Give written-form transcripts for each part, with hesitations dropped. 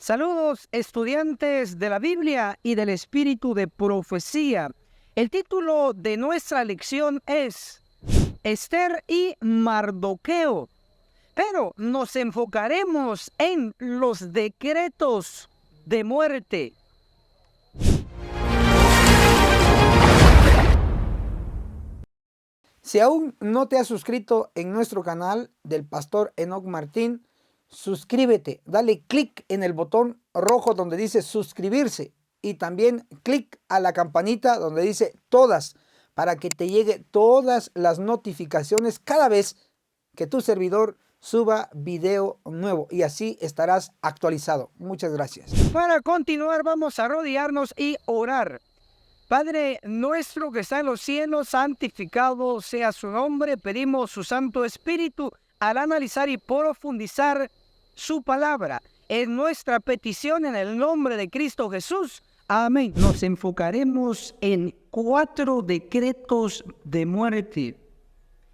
Saludos, estudiantes de la Biblia y del Espíritu de Profecía. El título de nuestra lección es Esther y Mardoqueo, pero nos enfocaremos en los decretos de muerte. Si aún no te has suscrito en nuestro canal del Pastor Enoc Martín, suscríbete, dale clic en el botón rojo donde dice suscribirse y también clic a la campanita donde dice todas para que te llegue todas las notificaciones cada vez que tu servidor suba video nuevo y así estarás actualizado. Muchas gracias. Para continuar vamos a rodearnos y orar. Padre nuestro que está en los cielos, santificado sea su nombre. Pedimos su Santo Espíritu al analizar y profundizar su palabra. Es nuestra petición en el nombre de Cristo Jesús. Amén. Nos enfocaremos en 4 decretos de muerte.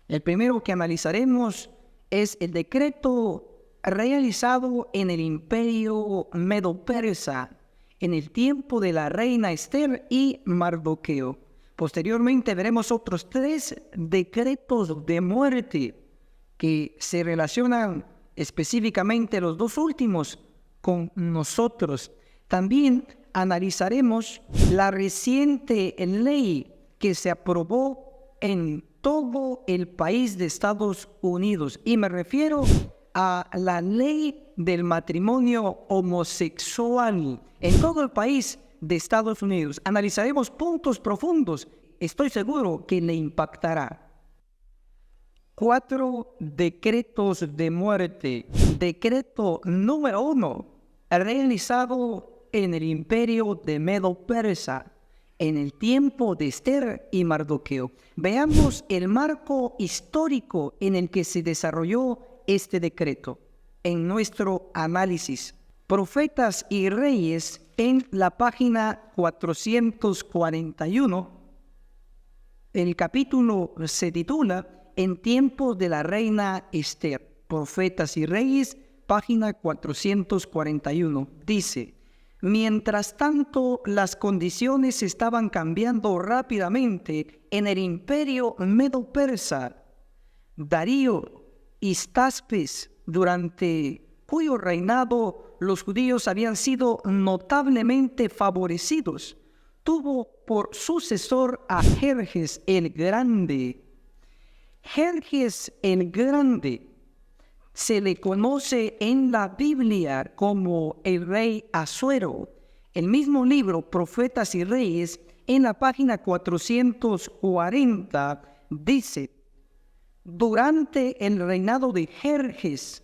El primero que analizaremos es el decreto realizado en el imperio medo-persa en el tiempo de la reina Esther y Mardoqueo. Posteriormente veremos otros 3 decretos de muerte que se relacionan específicamente los 2 últimos con nosotros. También analizaremos la reciente ley que se aprobó en todo el país de Estados Unidos y me refiero a la ley del matrimonio homosexual en todo el país de Estados Unidos. Analizaremos puntos profundos. Estoy seguro que le impactará. 4 decretos de muerte. Decreto número 1, realizado en el imperio de Medo-Persa, en el tiempo de Esther y Mardoqueo. Veamos el marco histórico en el que se desarrolló este decreto en nuestro análisis. Profetas y Reyes, en la página 441, el capítulo se titula En tiempos de la reina Esther. Profetas y Reyes, página 441, dice: Mientras tanto, las condiciones estaban cambiando rápidamente en el imperio medo-persa. Darío Histaspes, durante cuyo reinado los judíos habían sido notablemente favorecidos, tuvo por sucesor a Jerjes el Grande. Jerjes el Grande se le conoce en la Biblia como el rey Asuero. El mismo libro, Profetas y Reyes, en la página 440, dice: Durante el reinado de Jerjes,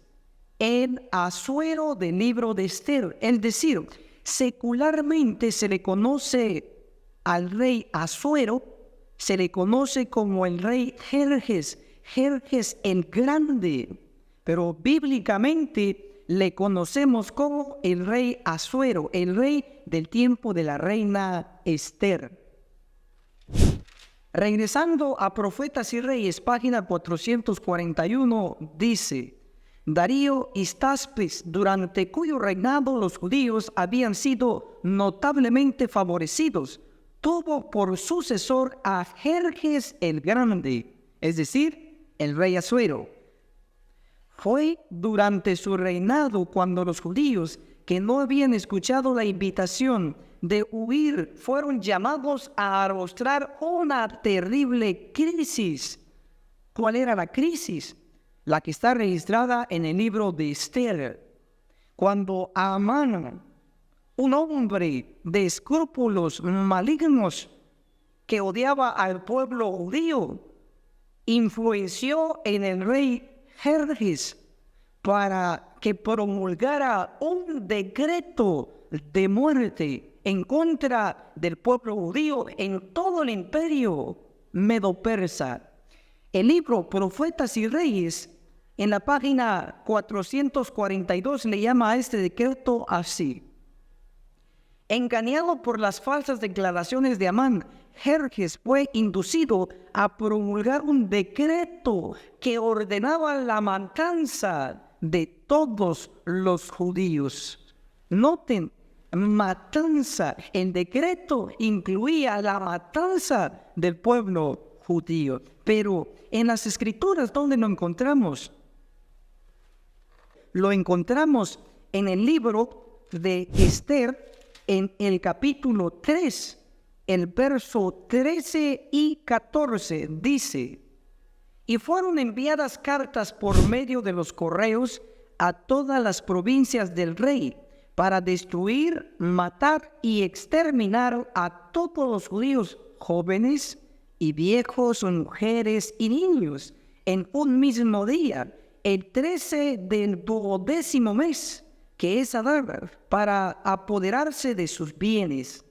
el Asuero del libro de Esther, es decir, secularmente se le conoce al rey Asuero, se le conoce como el rey Jerjes, Jerjes el Grande, pero bíblicamente le conocemos como el rey Asuero, el rey del tiempo de la reina Esther. Regresando a Profetas y Reyes, página 441, dice: Darío Histaspes, durante cuyo reinado los judíos habían sido notablemente favorecidos, tuvo por sucesor a Jerjes el Grande, es decir, el rey Asuero. Fue durante su reinado cuando los judíos que no habían escuchado la invitación de huir fueron llamados a arrostrar una terrible crisis. ¿Cuál era la crisis? La que está registrada en el libro de Esther. Cuando Amán, un hombre de escrúpulos malignos que odiaba al pueblo judío, influenció en el rey Jerjes para que promulgara un decreto de muerte en contra del pueblo judío en todo el imperio medo-persa. El libro Profetas y Reyes, en la página 442, le llama a este decreto así: Engañado por las falsas declaraciones de Amán, Jerjes fue inducido a promulgar un decreto que ordenaba la matanza de todos los judíos. Noten, matanza. El decreto incluía la matanza del pueblo judío. Pero en las Escrituras, ¿dónde lo encontramos? Lo encontramos en el libro de Esther, en el capítulo 3, el verso 13 y 14, dice: y fueron enviadas cartas por medio de los correos a todas las provincias del rey para destruir, matar y exterminar a todos los judíos, jóvenes y viejos, mujeres y niños, en un mismo día, el 13 del 12º mes, que es Adar, para apoderarse de sus bienes.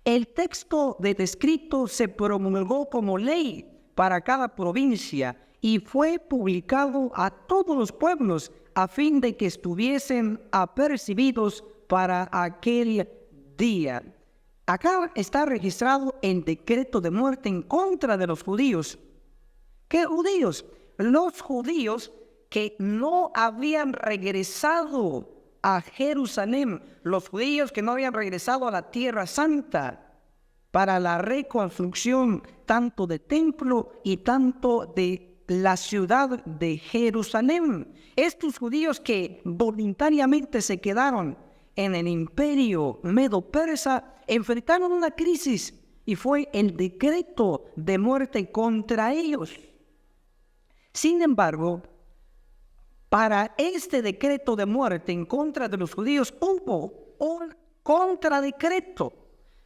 El texto del escrito se promulgó como ley para cada provincia y fue publicado a todos los pueblos a fin de que estuviesen apercibidos para aquel día. Acá está registrado el decreto de muerte en contra de los judíos. ¿Qué judíos? Los judíos que no habían regresado a Jerusalén, los judíos que no habían regresado a la Tierra Santa para la reconstrucción tanto del templo y tanto de la ciudad de Jerusalén. Estos judíos que voluntariamente se quedaron en el imperio medo-persa enfrentaron una crisis y fue el decreto de muerte contra ellos. Sin embargo, para este decreto de muerte en contra de los judíos hubo un contradecreto.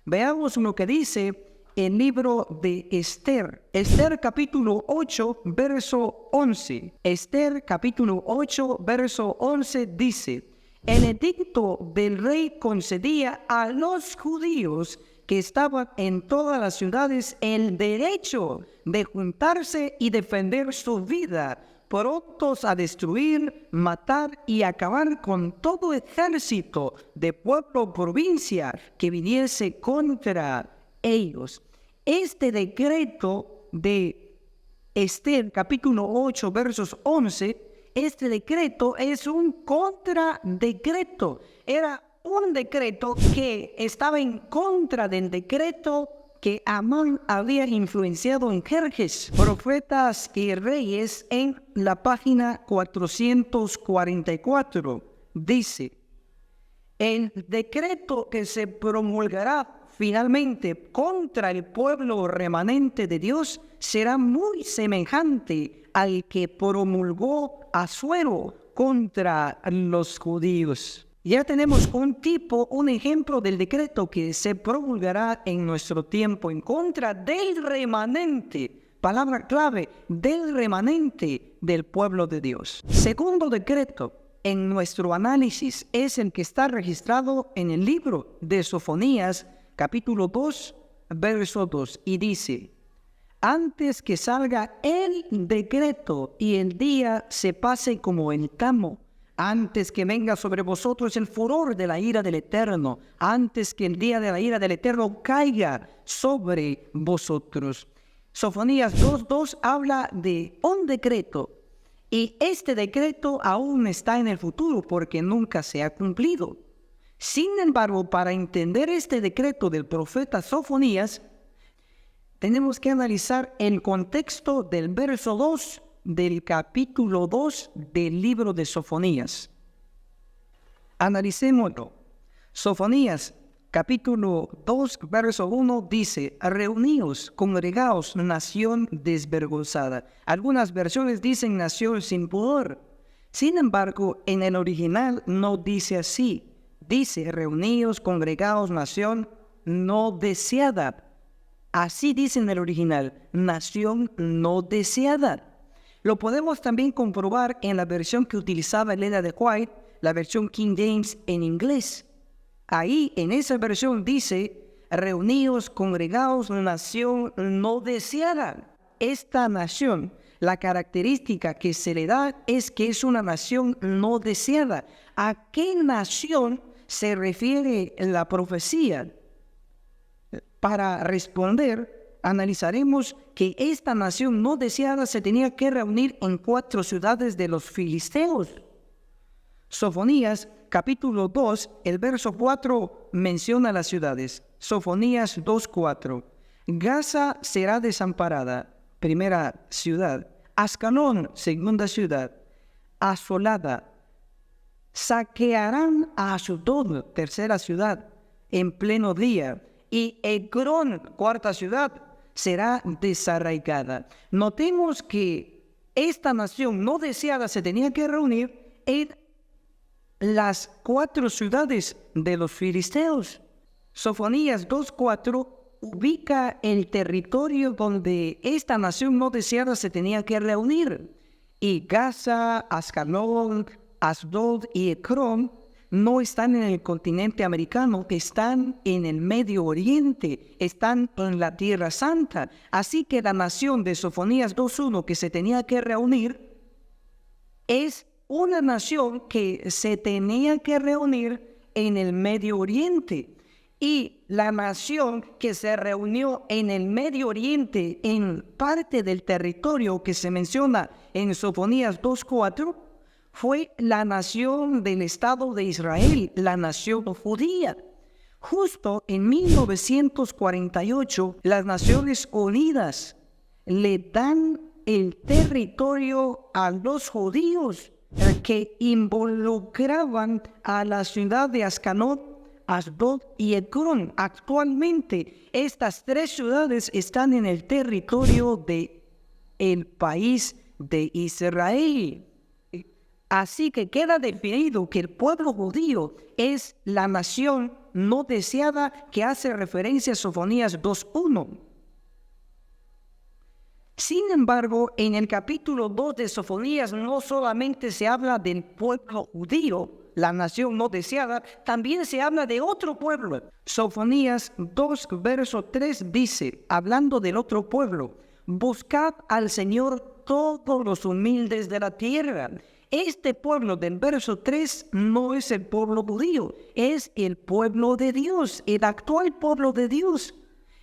Veamos lo que dice el libro de Esther. Esther capítulo 8, verso 11. Esther capítulo 8, verso 11 dice: el edicto del rey concedía a los judíos que estaban en todas las ciudades el derecho de juntarse y defender su vida, prontos a destruir, matar y acabar con todo ejército de pueblo o provincia que viniese contra ellos. Este decreto de Esther, capítulo 8, versos 11, este decreto es un contradecreto. Era un decreto que estaba en contra del decreto que Amán había influenciado en Jerjes, Profetas y Reyes, en la página 444. Dice: el decreto que se promulgará finalmente contra el pueblo remanente de Dios será muy semejante al que promulgó Asuero contra los judíos. Ya tenemos un ejemplo del decreto que se promulgará en nuestro tiempo en contra del remanente, palabra clave, del remanente del pueblo de Dios. Segundo decreto en nuestro análisis es el que está registrado en el libro de Sofonías, capítulo 2, verso 2, y dice: antes que salga el decreto y el día se pase como el tamo, antes que venga sobre vosotros el furor de la ira del Eterno, antes que el día de la ira del Eterno caiga sobre vosotros. Sofonías 2:2 habla de un decreto, y este decreto aún está en el futuro porque nunca se ha cumplido. Sin embargo, para entender este decreto del profeta Sofonías, tenemos que analizar el contexto del verso 2 del capítulo 2 del libro de Sofonías. Analicémoslo. Sofonías, capítulo 2, verso 1 dice: reuníos, congregaos, nación desvergonzada. Algunas versiones dicen nación sin pudor. Sin embargo, en el original no dice así. Dice: reuníos, congregaos, nación no deseada. Así dice en el original, nación no deseada. Lo podemos también comprobar en la versión que utilizaba Elena de White, la versión King James en inglés. Ahí, en esa versión dice: reuníos, congregaos, nación no deseada. Esta nación, la característica que se le da es que es una nación no deseada. ¿A qué nación se refiere la profecía? Para responder, analizaremos que esta nación no deseada se tenía que reunir en 4 ciudades de los filisteos. Sofonías, capítulo 2, el verso 4 menciona las ciudades. Sofonías 2:4. Gaza será desamparada, primera ciudad. Ascalón, segunda ciudad, asolada. Saquearán a Asdod, tercera ciudad, en pleno día. Y Ecrón, cuarta ciudad, será desarraigada. Notemos que esta nación no deseada se tenía que reunir en las 4 ciudades de los filisteos. Sofonías 2:4 ubica el territorio donde esta nación no deseada se tenía que reunir. Y Gaza, Ascalón, Asdod y Ecrón no están en el continente americano, están en el Medio Oriente, están en la Tierra Santa. Así que la nación de Sofonías 2:1 que se tenía que reunir es una nación que se tenía que reunir en el Medio Oriente. Y la nación que se reunió en el Medio Oriente, en parte del territorio que se menciona en Sofonías 2:4, fue la nación del Estado de Israel, la nación judía. Justo en 1948, las Naciones Unidas le dan el territorio a los judíos que involucraban a la ciudad de Ascalón, Asdod y Ecrón. Actualmente, estas 3 ciudades están en el territorio del país de Israel. Así que queda definido que el pueblo judío es la nación no deseada que hace referencia a Sofonías 2:1. Sin embargo, en el capítulo 2 de Sofonías no solamente se habla del pueblo judío, la nación no deseada, también se habla de otro pueblo. Sofonías 2, verso 3 dice, hablando del otro pueblo, buscad al Señor todos los humildes de la tierra. Este pueblo del verso 3 no es el pueblo judío, es el pueblo de Dios, el actual pueblo de Dios.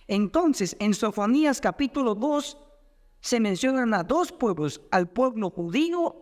Entonces, en Sofonías capítulo 2, se mencionan a 2 pueblos, al pueblo judío,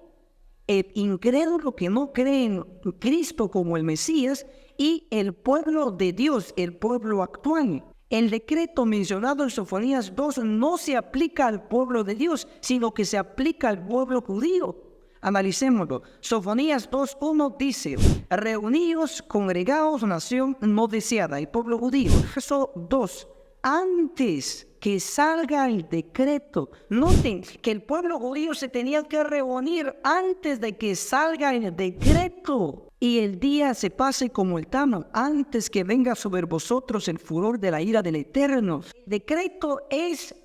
el incrédulo que no cree en Cristo como el Mesías, y el pueblo de Dios, el pueblo actual. El decreto mencionado en Sofonías 2 no se aplica al pueblo de Dios, sino que se aplica al pueblo judío. Analicémoslo. Sofonías 2:1 dice, reuníos, congregaos, nación no deseada, el pueblo judío. Verso 2, antes que salga el decreto. Noten que el pueblo judío se tenía que reunir antes de que salga el decreto. Y el día se pase como el tamo, antes que venga sobre vosotros el furor de la ira del Eterno. El decreto es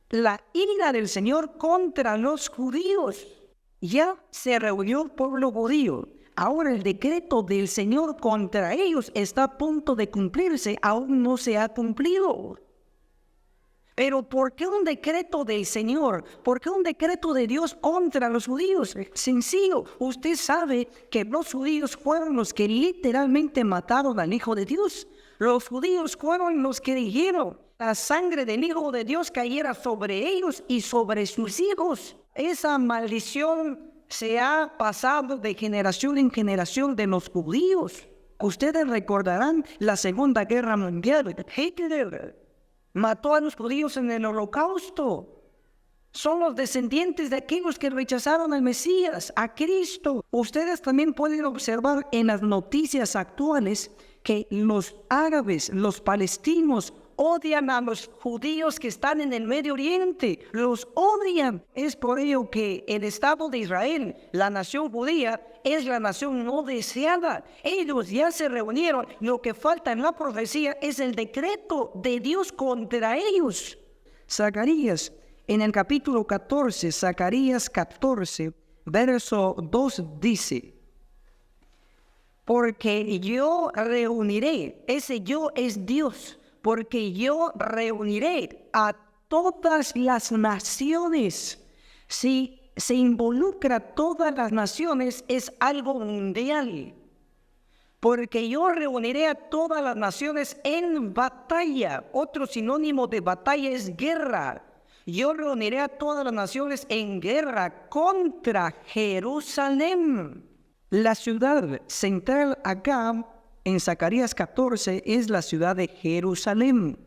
la ira del Señor contra los judíos. Ya se reunió el pueblo judío. Ahora el decreto del Señor contra ellos está a punto de cumplirse, aún no se ha cumplido. Pero ¿por qué un decreto del Señor? ¿Por qué un decreto de Dios contra los judíos? Sencillo, usted sabe que los judíos fueron los que literalmente mataron al Hijo de Dios. Los judíos fueron los que dijeron, la sangre del Hijo de Dios cayera sobre ellos y sobre sus hijos. Esa maldición se ha pasado de generación en generación de los judíos. Ustedes recordarán la Segunda Guerra Mundial. Hitler mató a los judíos en el Holocausto. Son los descendientes de aquellos que rechazaron al Mesías, a Cristo. Ustedes también pueden observar en las noticias actuales que los árabes, los palestinos, odian a los judíos que están en el Medio Oriente. Los odian. Es por ello que el Estado de Israel, la nación judía, es la nación no deseada. Ellos ya se reunieron. Lo que falta en la profecía es el decreto de Dios contra ellos. Zacarías, en el capítulo 14, Zacarías 14, verso 2 dice, porque yo reuniré, ese yo es Dios, porque yo reuniré a todas las naciones. Si se involucra todas las naciones, es algo mundial. Porque yo reuniré a todas las naciones en batalla. Otro sinónimo de batalla es guerra. Yo reuniré a todas las naciones en guerra contra Jerusalén. La ciudad central acá, en Zacarías 14, es la ciudad de Jerusalén.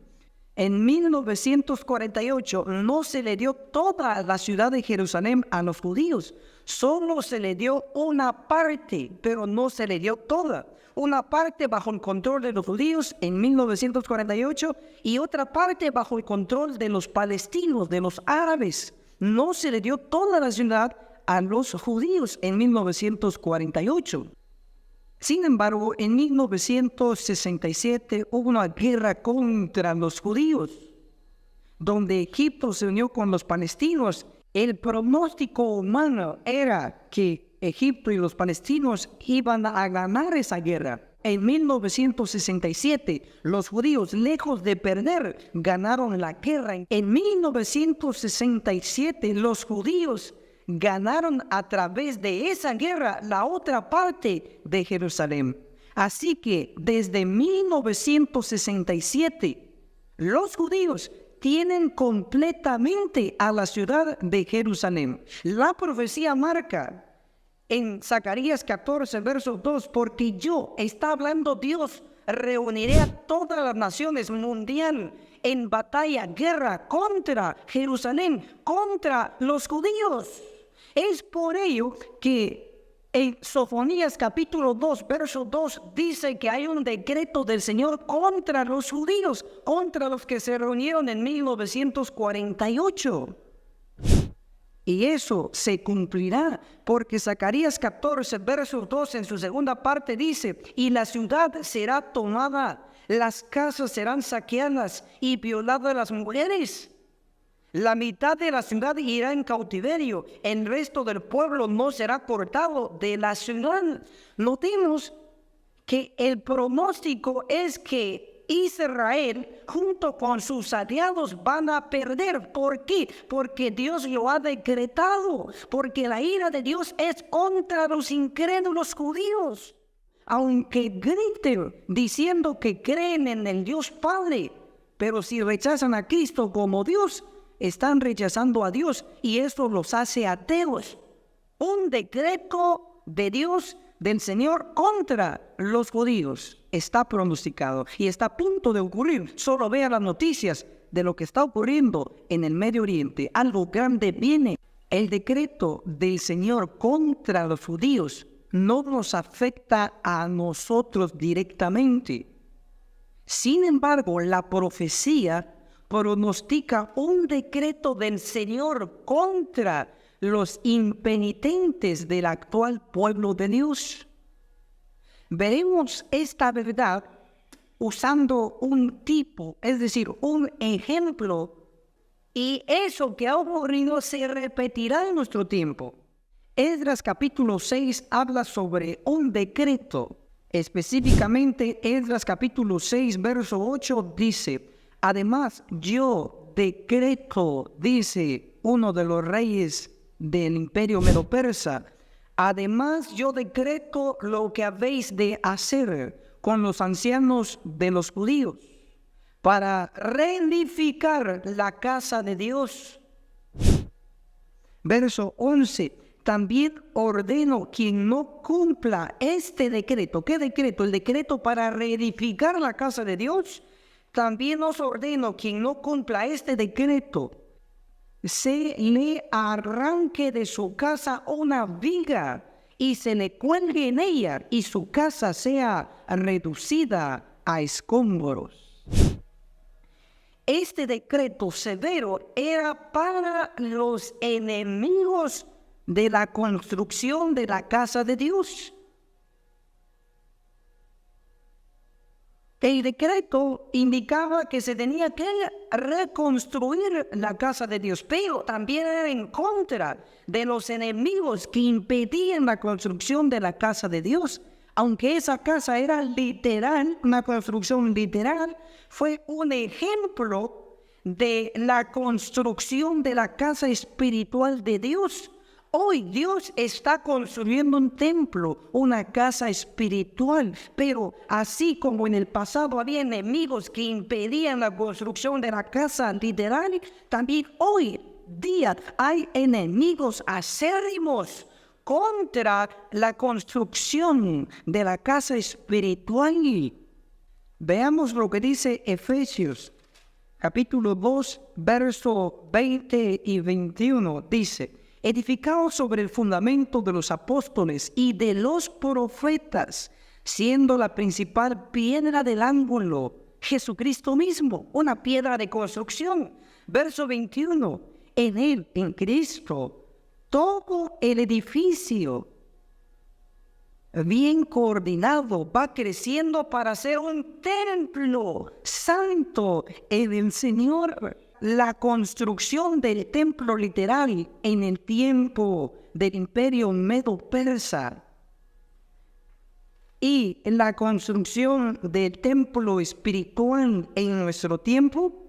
En 1948 no se le dio toda la ciudad de Jerusalén a los judíos. Solo se le dio una parte, pero no se le dio toda. Una parte bajo el control de los judíos en 1948 y otra parte bajo el control de los palestinos, de los árabes. No se le dio toda la ciudad a los judíos en 1948. Sin embargo, en 1967 hubo una guerra contra los judíos, donde Egipto se unió con los palestinos. El pronóstico humano era que Egipto y los palestinos iban a ganar esa guerra. En 1967, los judíos, lejos de perder, ganaron la guerra. En 1967, los judíos ganaron a través de esa guerra la otra parte de Jerusalén. Así que desde 1967, los judíos tienen completamente a la ciudad de Jerusalén. La profecía marca en Zacarías 14, verso 2, porque yo, está hablando Dios, reuniré a todas las naciones mundial en batalla, guerra contra Jerusalén, contra los judíos. Es por ello que en Sofonías capítulo 2, verso 2, dice que hay un decreto del Señor contra los judíos, contra los que se reunieron en 1948. Y eso se cumplirá, porque Zacarías 14, verso 2, en su segunda parte dice, y la ciudad será tomada, las casas serán saqueadas y violadas las mujeres. La mitad de la ciudad irá en cautiverio, el resto del pueblo no será cortado de la ciudad. Notemos que el pronóstico es que Israel, junto con sus aliados, van a perder. ¿Por qué? Porque Dios lo ha decretado, porque la ira de Dios es contra los incrédulos judíos. Aunque griten diciendo que creen en el Dios Padre, pero si rechazan a Cristo como Dios, están rechazando a Dios y eso los hace ateos. Un decreto de Dios, del Señor, contra los judíos está pronosticado y está a punto de ocurrir. Solo vea las noticias de lo que está ocurriendo en el Medio Oriente. Algo grande viene. El decreto del Señor contra los judíos no nos afecta a nosotros directamente. Sin embargo, la profecía pronostica un decreto del Señor contra los impenitentes del actual pueblo de Dios. Veremos esta verdad usando un tipo, es decir, un ejemplo, y eso que ha ocurrido se repetirá en nuestro tiempo. Esdras capítulo 6 habla sobre un decreto. Específicamente, Esdras capítulo 6, verso 8 dice, además, yo decreto, dice uno de los reyes del imperio medo-persa, además yo decreto lo que habéis de hacer con los ancianos de los judíos para reedificar la casa de Dios. Verso 11, también ordeno quien no cumpla este decreto. ¿Qué decreto? El decreto para reedificar la casa de Dios. También os ordeno quien no cumpla este decreto, se le arranque de su casa una viga y se le cuelgue en ella y su casa sea reducida a escombros. Este decreto severo era para los enemigos de la construcción de la casa de Dios. El decreto indicaba que se tenía que reconstruir la casa de Dios, pero también era en contra de los enemigos que impedían la construcción de la casa de Dios. Aunque esa casa era literal, una construcción literal, fue un ejemplo de la construcción de la casa espiritual de Dios. Hoy Dios está construyendo un templo, una casa espiritual, pero así como en el pasado había enemigos que impedían la construcción de la casa literal, también hoy día hay enemigos acérrimos contra la construcción de la casa espiritual. Veamos lo que dice Efesios, capítulo 2, verso 20 y 21. Dice: edificados sobre el fundamento de los apóstoles y de los profetas, siendo la principal piedra del ángulo Jesucristo mismo, una piedra de construcción. Verso 21, en él, en Cristo, todo el edificio bien coordinado va creciendo para ser un templo santo en el Señor. La construcción del templo literal en el tiempo del imperio medo-persa y la construcción del templo espiritual en nuestro tiempo,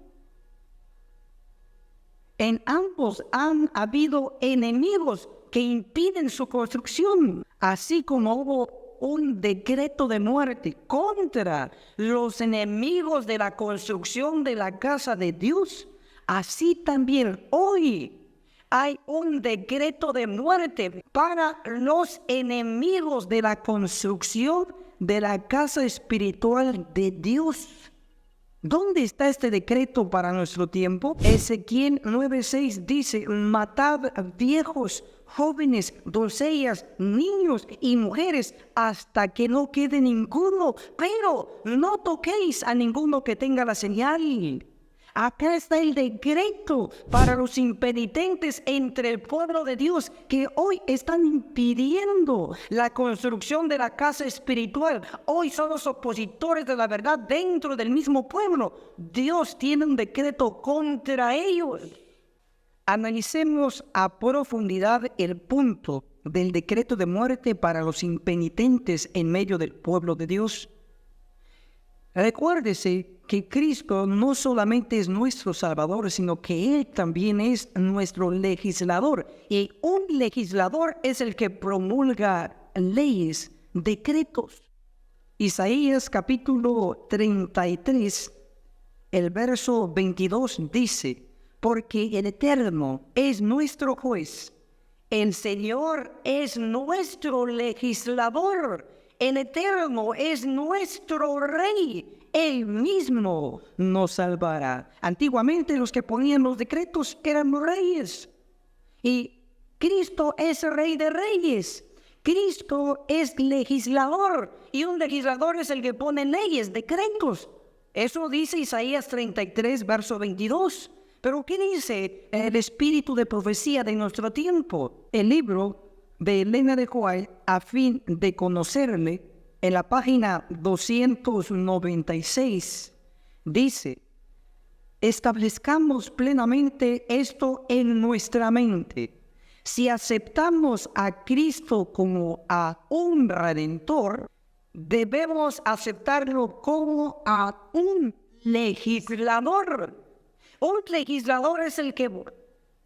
en ambos han habido enemigos que impiden su construcción, así como hubo un decreto de muerte contra los enemigos de la construcción de la casa de Dios. Así también hoy hay un decreto de muerte para los enemigos de la construcción de la casa espiritual de Dios. ¿Dónde está este decreto para nuestro tiempo? Ezequiel 9:6 dice: matad viejos, jóvenes, doncellas, niños y mujeres, hasta que no quede ninguno, pero no toquéis a ninguno que tenga la señal. Acá está el decreto para los impenitentes entre el pueblo de Dios que hoy están impidiendo la construcción de la casa espiritual. Hoy son los opositores de la verdad dentro del mismo pueblo. Dios tiene un decreto contra ellos. Analicemos a profundidad el punto del decreto de muerte para los impenitentes en medio del pueblo de Dios. Recuérdese que Cristo no solamente es nuestro Salvador, sino que Él también es nuestro legislador. Y un legislador es el que promulga leyes, decretos. Isaías capítulo 33, el verso 22 dice: porque el Eterno es nuestro juez, el Señor es nuestro legislador, el Eterno es nuestro Rey. Él mismo nos salvará. Antiguamente los que ponían los decretos eran los reyes. Y Cristo es Rey de Reyes. Cristo es legislador. Y un legislador es el que pone leyes, decretos. Eso dice Isaías 33, verso 22. Pero ¿qué dice el espíritu de profecía de nuestro tiempo? El libro de Elena de White, a fin de conocerle, en la página 296, dice: establezcamos plenamente esto en nuestra mente. Si aceptamos a Cristo como a un Redentor, debemos aceptarlo como a un legislador. Un legislador es el que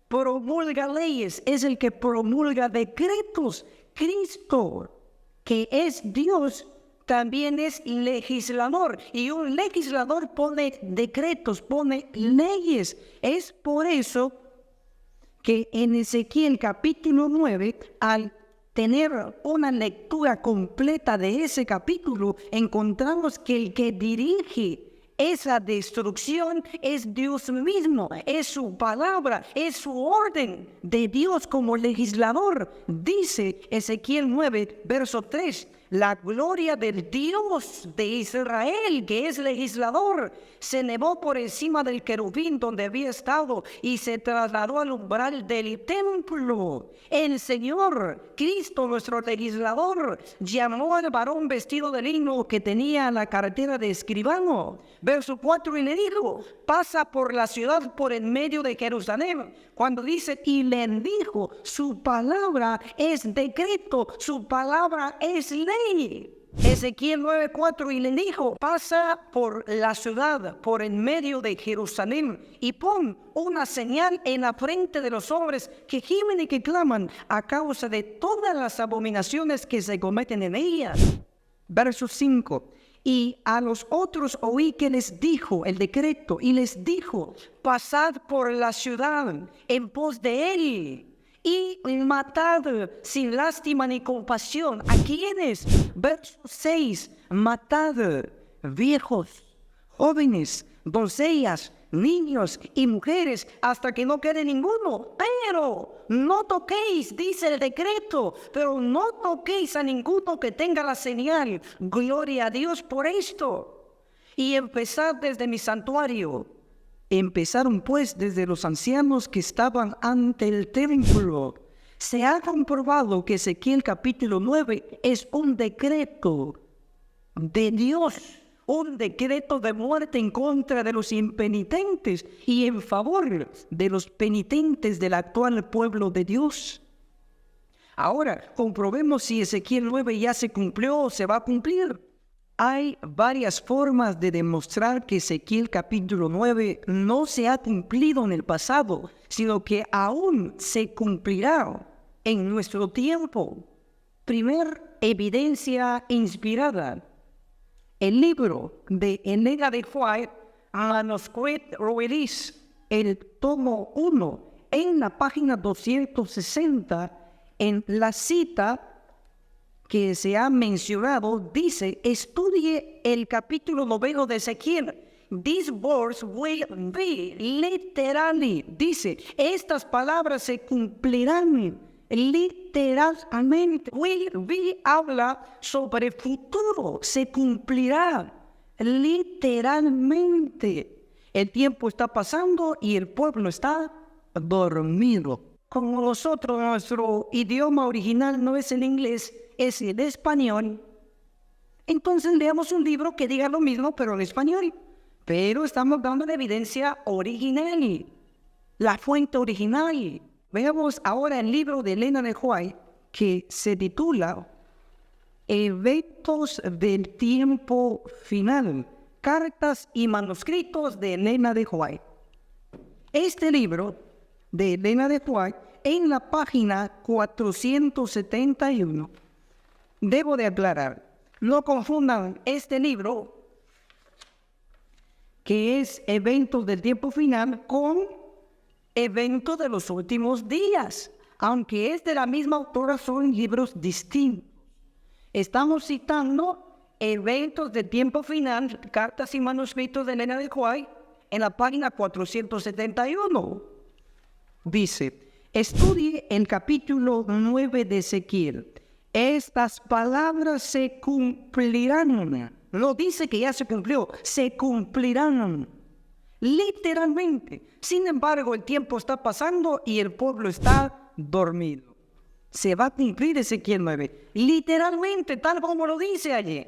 promulga leyes, es el que promulga decretos. Cristo, que es Dios, también es legislador. Y un legislador pone decretos, pone leyes. Es por eso que en Ezequiel capítulo 9, al tener una lectura completa de ese capítulo, encontramos que el que dirige esa destrucción es Dios mismo, es su palabra, es su orden de Dios como legislador. Dice Ezequiel 9, verso 3, la gloria del Dios de Israel, que es legislador, se elevó por encima del querubín donde había estado y se trasladó al umbral del templo. El Señor, Cristo, nuestro legislador, llamó al varón vestido de lino que tenía la cartera de escribano. Verso 4, y le dijo: pasa por la ciudad por en medio de Jerusalén. Cuando dice y le dijo, su palabra es decreto, su palabra es ley. Ezequiel 9:4, y le dijo: pasa por la ciudad por en medio de Jerusalén y pon una señal en la frente de los hombres que gimen y que claman a causa de todas las abominaciones que se cometen en ellas. Verso 5. Y a los otros oí que les dijo el decreto, y les dijo: pasad por la ciudad en pos de él, y matad sin lástima ni compasión. ¿A quiénes? Verso 6, matad viejos, jóvenes, doncellas, niños y mujeres, hasta que no quede ninguno. Pero no toquéis, dice el decreto, pero no toquéis a ninguno que tenga la señal. Gloria a Dios por esto. Y empezad desde mi santuario. Empezaron pues desde los ancianos que estaban ante el templo. Se ha comprobado que Ezequiel capítulo 9 es un decreto de Dios, un decreto de muerte en contra de los impenitentes y en favor de los penitentes del actual pueblo de Dios. Ahora, comprobemos si Ezequiel 9 ya se cumplió o se va a cumplir. Hay varias formas de demostrar que Ezequiel capítulo 9 no se ha cumplido en el pasado, sino que aún se cumplirá en nuestro tiempo. Primer evidencia inspirada. El libro de Elena de White, Manuscript Release, el tomo 1, en la página 260, en la cita que se ha mencionado, dice: estudie el capítulo 9 de Ezequiel. This verse will be literally, dice, estas palabras se cumplirán literalmente. Will be habla sobre futuro, se cumplirá literalmente. El tiempo está pasando y el pueblo está dormido. Como nosotros, nuestro idioma original no es el inglés, es el español, entonces leamos un libro que diga lo mismo pero en español. Pero estamos dando la evidencia original, la fuente original. Veamos ahora el libro de Elena de White, que se titula Eventos del tiempo final, cartas y manuscritos de Elena de White. Este libro de Elena de White, en la página 471, debo de aclarar, no confundan este libro, que es Eventos del tiempo final, con Eventos de los últimos días. Aunque es de la misma autora, son libros distintos. Estamos citando Eventos del tiempo final, cartas y manuscritos de Elena de White, en la página 471. Dice: estudie el capítulo 9 de Ezequiel. Estas palabras se cumplirán. No dice que ya se cumplió, se cumplirán. Literalmente. Sin embargo, el tiempo está pasando y el pueblo está dormido. Se va a cumplir Ezequiel 9. Literalmente, tal como lo dice allí.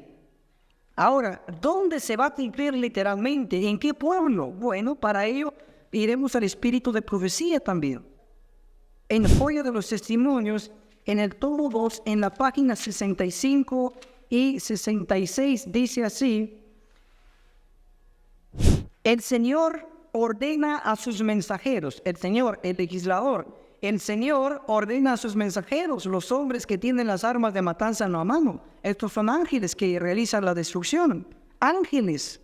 Ahora, ¿dónde se va a cumplir literalmente? ¿En qué pueblo? Bueno, para ello iremos al espíritu de profecía también. En la Joya de los Testimonios, en el tomo 2, en la página 65 y 66, dice así: el Señor ordena a sus mensajeros, el Señor, el legislador, el Señor ordena a sus mensajeros, los hombres que tienen las armas de matanza en la mano. Estos son ángeles que realizan la destrucción. Ángeles.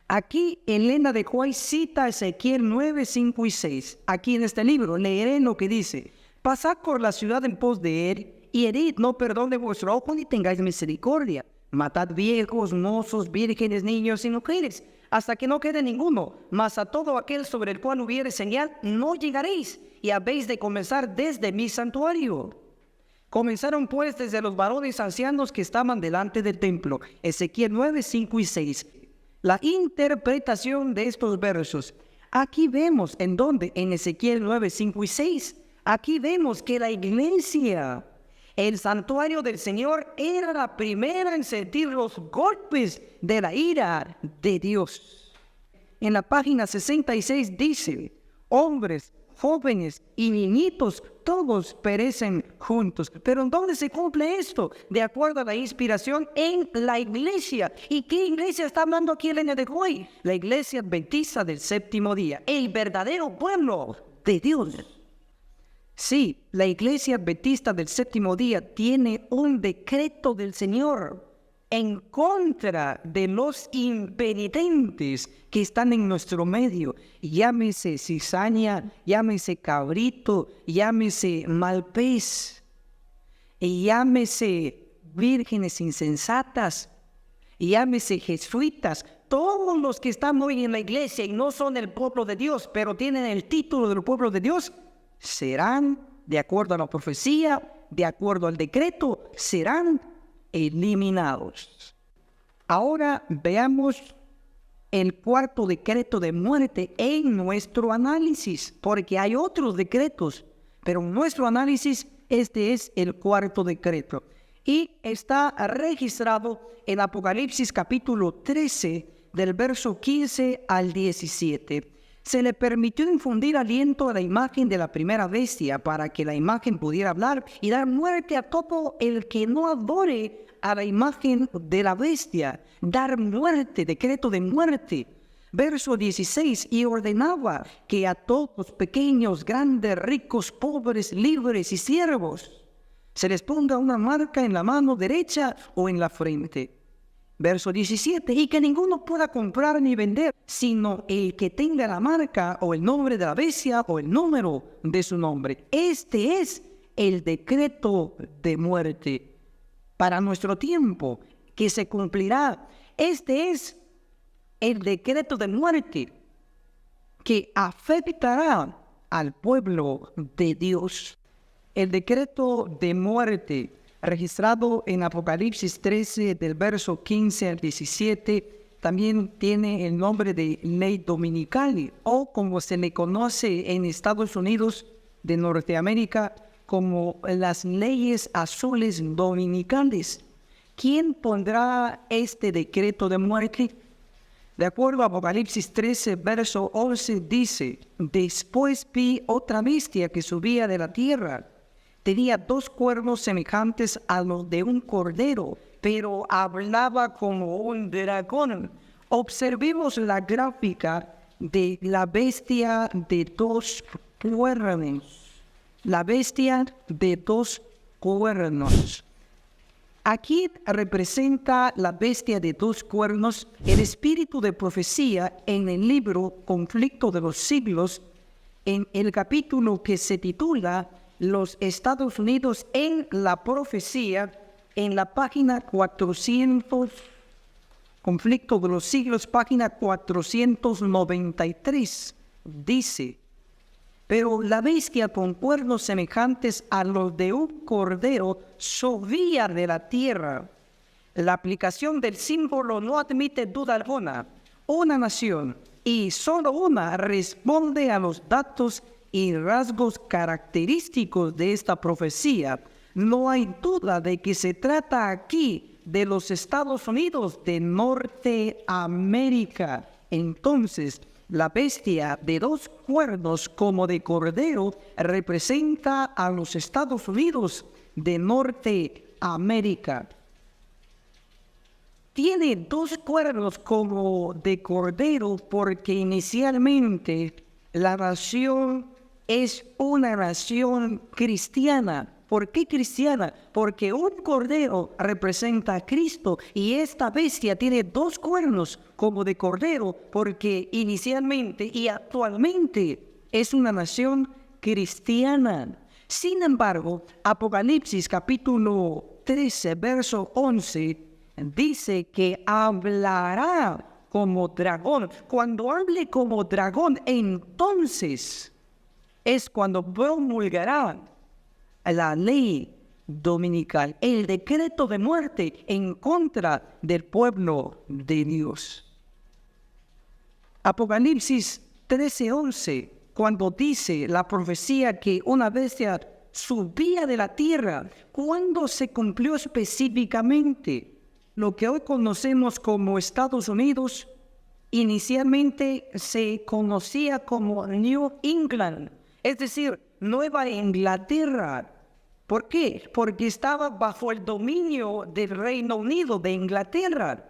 Aquí Elena de White cita Ezequiel 9, 5 y 6. Aquí en este libro leeré lo que dice: pasad por la ciudad en pos de él, y herid, no perdone vuestro ojo ni tengáis misericordia. Matad viejos, mozos, vírgenes, niños y mujeres, hasta que no quede ninguno. Mas a todo aquel sobre el cual hubiere señal, no llegaréis, y habéis de comenzar desde mi santuario. Comenzaron pues desde los varones ancianos que estaban delante del templo. Ezequiel 9, 5 y 6. La interpretación de estos versos. Aquí vemos en donde, en Ezequiel 9, 5 y 6, aquí vemos que la iglesia, el santuario del Señor, era la primera en sentir los golpes de la ira de Dios. En la página 66 dice: hombres, jóvenes y niñitos, todos perecen juntos. Pero ¿en dónde se cumple esto? De acuerdo a la inspiración, en la iglesia. ¿Y qué iglesia está hablando aquí Elena de White? La iglesia adventista del séptimo día, el verdadero pueblo de Dios. Sí, la iglesia adventista del séptimo día tiene un decreto del Señor. en contra de los impenitentes que están en nuestro medio. Llámese cizaña, llámese cabrito, llámese malpez, llámese vírgenes insensatas, llámese jesuitas. Todos los que están hoy en la iglesia y no son el pueblo de Dios, pero tienen el título del pueblo de Dios, serán, de acuerdo a la profecía, de acuerdo al decreto, serán eliminados. Ahora veamos el cuarto decreto de muerte en nuestro análisis, porque hay otros decretos, pero en nuestro análisis este es el cuarto decreto. Y está registrado en Apocalipsis capítulo 13, del verso 15 al 17. Se le permitió infundir aliento a la imagen de la primera bestia para que la imagen pudiera hablar y dar muerte a todo el que no adore a la imagen de la bestia. Dar muerte, decreto de muerte. Verso 16, y ordenaba que a todos, pequeños, grandes, ricos, pobres, libres y siervos, se les ponga una marca en la mano derecha o en la frente. Verso 17, y que ninguno pueda comprar ni vender, sino el que tenga la marca o el nombre de la bestia o el número de su nombre. Este es el decreto de muerte para nuestro tiempo, que se cumplirá. Este es el decreto de muerte que afectará al pueblo de Dios. El decreto de muerte registrado en Apocalipsis 13, del verso 15 al 17, también tiene el nombre de ley dominical, o como se le conoce en Estados Unidos de Norteamérica, como las leyes azules dominicales. ¿Quién pondrá este decreto de muerte? De acuerdo a Apocalipsis 13, verso 11, dice: después vi otra bestia que subía de la tierra. Tenía 2 cuernos semejantes a los de un cordero, pero hablaba como un dragón. Observemos la gráfica de la bestia de 2 cuernos. La bestia de 2 cuernos. Aquí representa la bestia de 2 cuernos el espíritu de profecía en el libro Conflicto de los Siglos, en el capítulo que se titula Los Estados Unidos en la profecía, en la página 400, Conflicto de los Siglos, página 493, dice: pero la bestia con cuernos semejantes a los de un cordero subía de la tierra. La aplicación del símbolo no admite duda alguna. Una nación, y solo una, responde a los datos y rasgos característicos de esta profecía. No hay duda de que se trata aquí de los Estados Unidos de Norteamérica. Entonces, la bestia de 2 cuernos como de cordero representa a los Estados Unidos de Norteamérica. Tiene 2 cuernos como de cordero porque inicialmente la nación es una nación cristiana. ¿Por qué cristiana? Porque un cordero representa a Cristo y esta bestia tiene 2 cuernos como de cordero porque inicialmente y actualmente es una nación cristiana. Sin embargo, Apocalipsis capítulo 13, verso 11, dice que hablará como dragón. Cuando hable como dragón, entonces es cuando promulgará la ley dominical, el decreto de muerte en contra del pueblo de Dios. Apocalipsis 13:11, cuando dice la profecía que una bestia subía de la tierra, ¿cuándo se cumplió específicamente? Lo que hoy conocemos como Estados Unidos, inicialmente se conocía como New England, es decir, Nueva Inglaterra. ¿Por qué? Porque estaba bajo el dominio del Reino Unido de Inglaterra.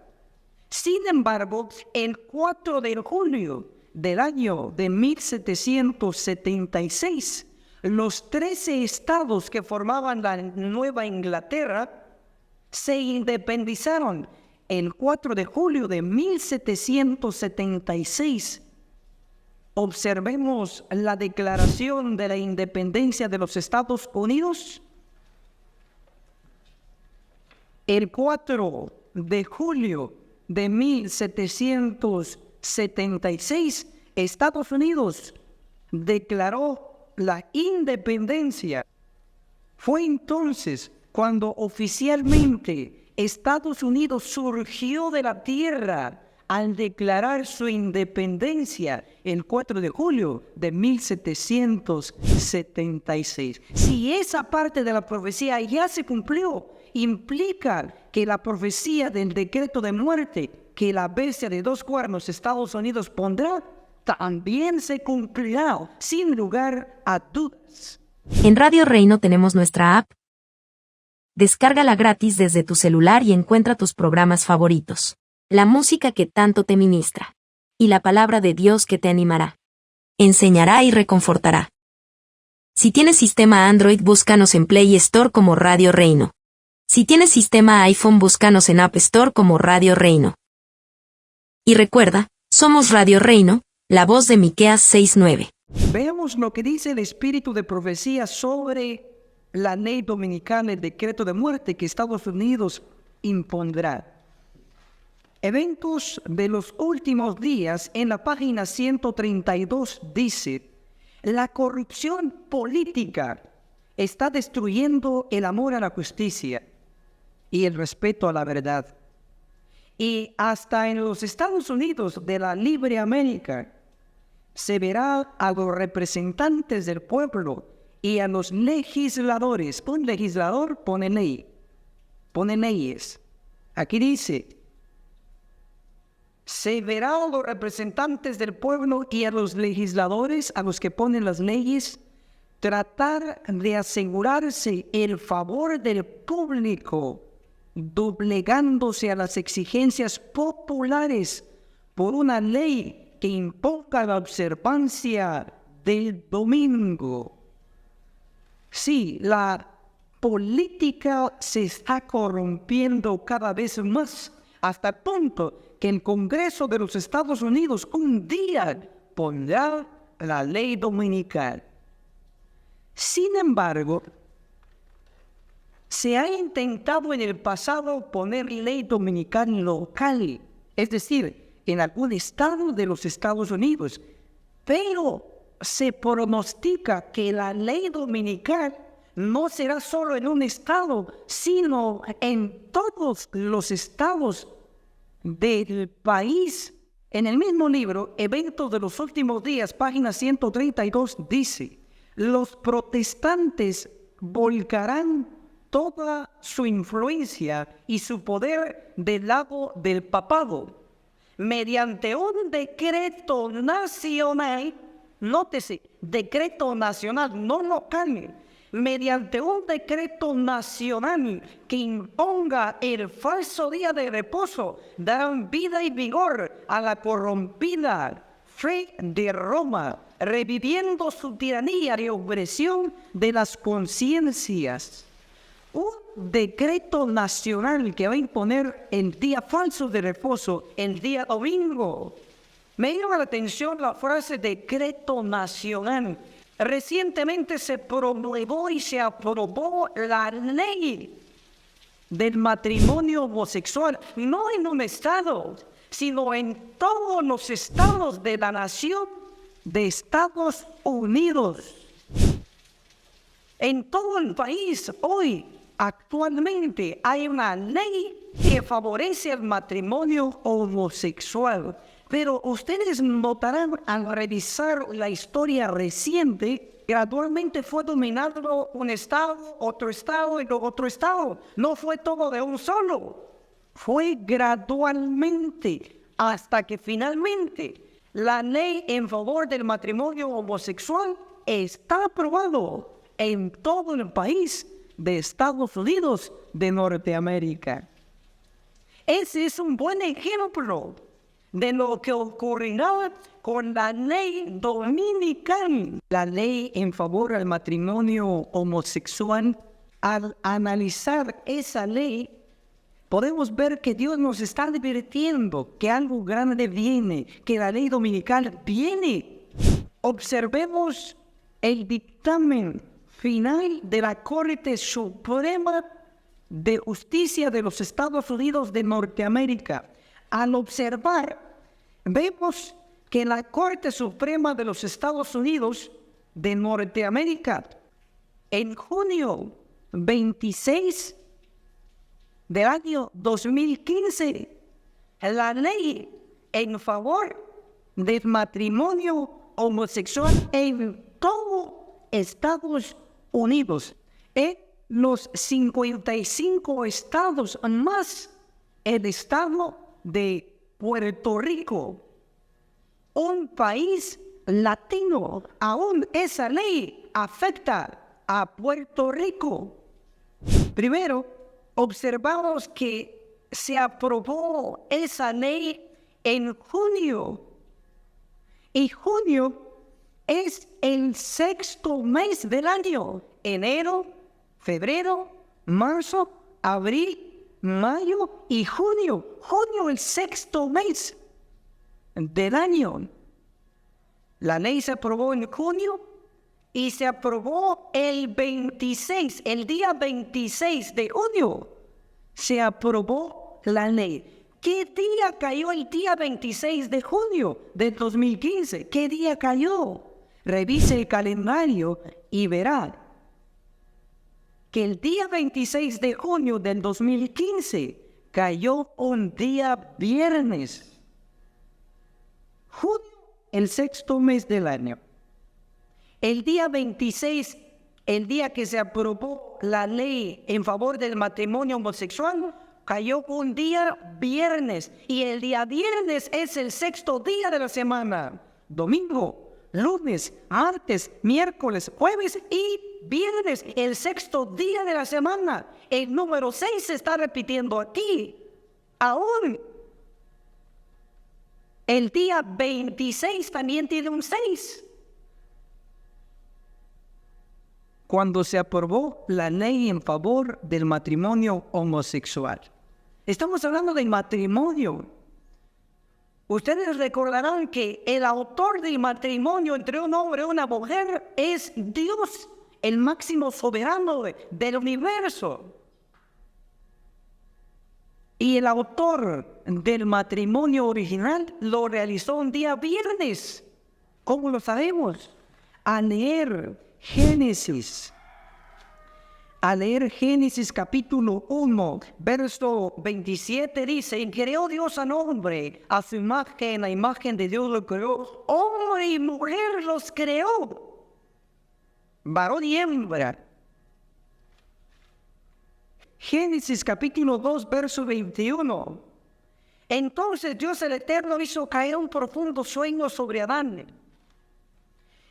Sin embargo, el 4 de julio del año de 1776, los 13 estados que formaban la Nueva Inglaterra se independizaron el 4 de julio de 1776. Observemos la Declaración de la Independencia de los Estados Unidos. El 4 de julio de 1776, Estados Unidos declaró la independencia. Fue entonces cuando oficialmente Estados Unidos surgió de la tierra al declarar su independencia el 4 de julio de 1776. Si esa parte de la profecía ya se cumplió, implica que la profecía del decreto de muerte que la bestia de 2 cuernos Estados Unidos pondrá, también se cumplirá, sin lugar a dudas. En Radio Reino tenemos nuestra app. Descárgala gratis desde tu celular y encuentra tus programas favoritos, la música que tanto te ministra, y la palabra de Dios que te animará, enseñará y reconfortará. Si tienes sistema Android, búscanos en Play Store como Radio Reino. Si tienes sistema iPhone, búscanos en App Store como Radio Reino. Y recuerda, somos Radio Reino, la voz de Miqueas 6:9. Veamos lo que dice el espíritu de profecía sobre la ley dominical, el decreto de muerte que Estados Unidos impondrá. Eventos de los últimos días, en la página 132 dice: la corrupción política está destruyendo el amor a la justicia y el respeto a la verdad. Y hasta en los Estados Unidos de la libre América se verá a los representantes del pueblo y a los legisladores. Un legislador pone ley, pone leyes. Aquí dice: se verá a los representantes del pueblo y a los legisladores, a los que ponen las leyes, tratar de asegurarse el favor del público, doblegándose a las exigencias populares por una ley que imponga la observancia del domingo. Sí, la política se está corrompiendo cada vez más, hasta el punto que el Congreso de los Estados Unidos un día pondrá la ley dominical. Sin embargo, se ha intentado en el pasado poner ley dominical local, es decir, en algún estado de los Estados Unidos, pero se pronostica que la ley dominical no será solo en un estado, sino en todos los estados del país. En el mismo libro, Eventos de los Últimos Días, página 132, dice: los protestantes volcarán toda su influencia y su poder del lado del papado mediante un decreto nacional. Nótese, decreto nacional, no local. Mediante un decreto nacional que imponga el falso día de reposo, darán vida y vigor a la corrompida fe de Roma, reviviendo su tiranía y opresión de las conciencias. Un decreto nacional que va a imponer el día falso de reposo, el día domingo. Me llama la atención la frase decreto nacional. Recientemente se promovió y se aprobó la ley del matrimonio homosexual, no en un estado, sino en todos los estados de la nación de Estados Unidos. En todo el país hoy, actualmente, hay una ley que favorece el matrimonio homosexual. Pero ustedes notarán al revisar la historia reciente, gradualmente fue dominando un estado y luego otro estado. No fue todo de un solo. Fue gradualmente hasta que finalmente la ley en favor del matrimonio homosexual está aprobado en todo el país de Estados Unidos de Norteamérica. Ese es un buen ejemplo de lo que ocurrirá con la ley dominical, la ley en favor del matrimonio homosexual. Al analizar esa ley, podemos ver que Dios nos está advirtiendo que algo grande viene, que la ley dominical viene. Observemos el dictamen final de la Corte Suprema de Justicia de los Estados Unidos de Norteamérica. Al observar, vemos que la Corte Suprema de los Estados Unidos de Norteamérica, en junio 26 del año 2015, la ley en favor del matrimonio homosexual en todo Estados Unidos, en los 55 estados más el estado de Puerto Rico, un país latino. Aún esa ley afecta a Puerto Rico. Primero, observamos que se aprobó esa ley en junio. Y junio es el sexto mes del año. Enero, febrero, marzo, abril, mayo y junio. Junio el sexto mes del año. La ley se aprobó en junio y se aprobó el día 26 de junio. Se aprobó la ley. ¿Qué día cayó el día 26 de junio de 2015? ¿Qué día cayó? Revise el calendario y verá que el día 26 de junio del 2015 cayó un día viernes. Junio, el sexto mes del año. El día 26, el día que se aprobó la ley en favor del matrimonio homosexual, cayó un día viernes. Y el día viernes es el sexto día de la semana. Domingo, lunes, martes, miércoles, jueves y viernes, el sexto día de la semana. El número 6 se está repitiendo aquí. Aún el día 26 también tiene un 6. Cuando se aprobó la ley en favor del matrimonio homosexual. Estamos hablando del matrimonio. Ustedes recordarán que el autor del matrimonio entre un hombre y una mujer es Dios, el máximo soberano del universo. Y el autor del matrimonio original lo realizó un día viernes. ¿Cómo lo sabemos? Al leer Génesis capítulo 1, verso 27 dice: y creó Dios al hombre a su imagen, la imagen de Dios lo creó, hombre y mujer los creó, varón y hembra. Génesis capítulo 2, verso 21. Entonces Dios el Eterno hizo caer un profundo sueño sobre Adán.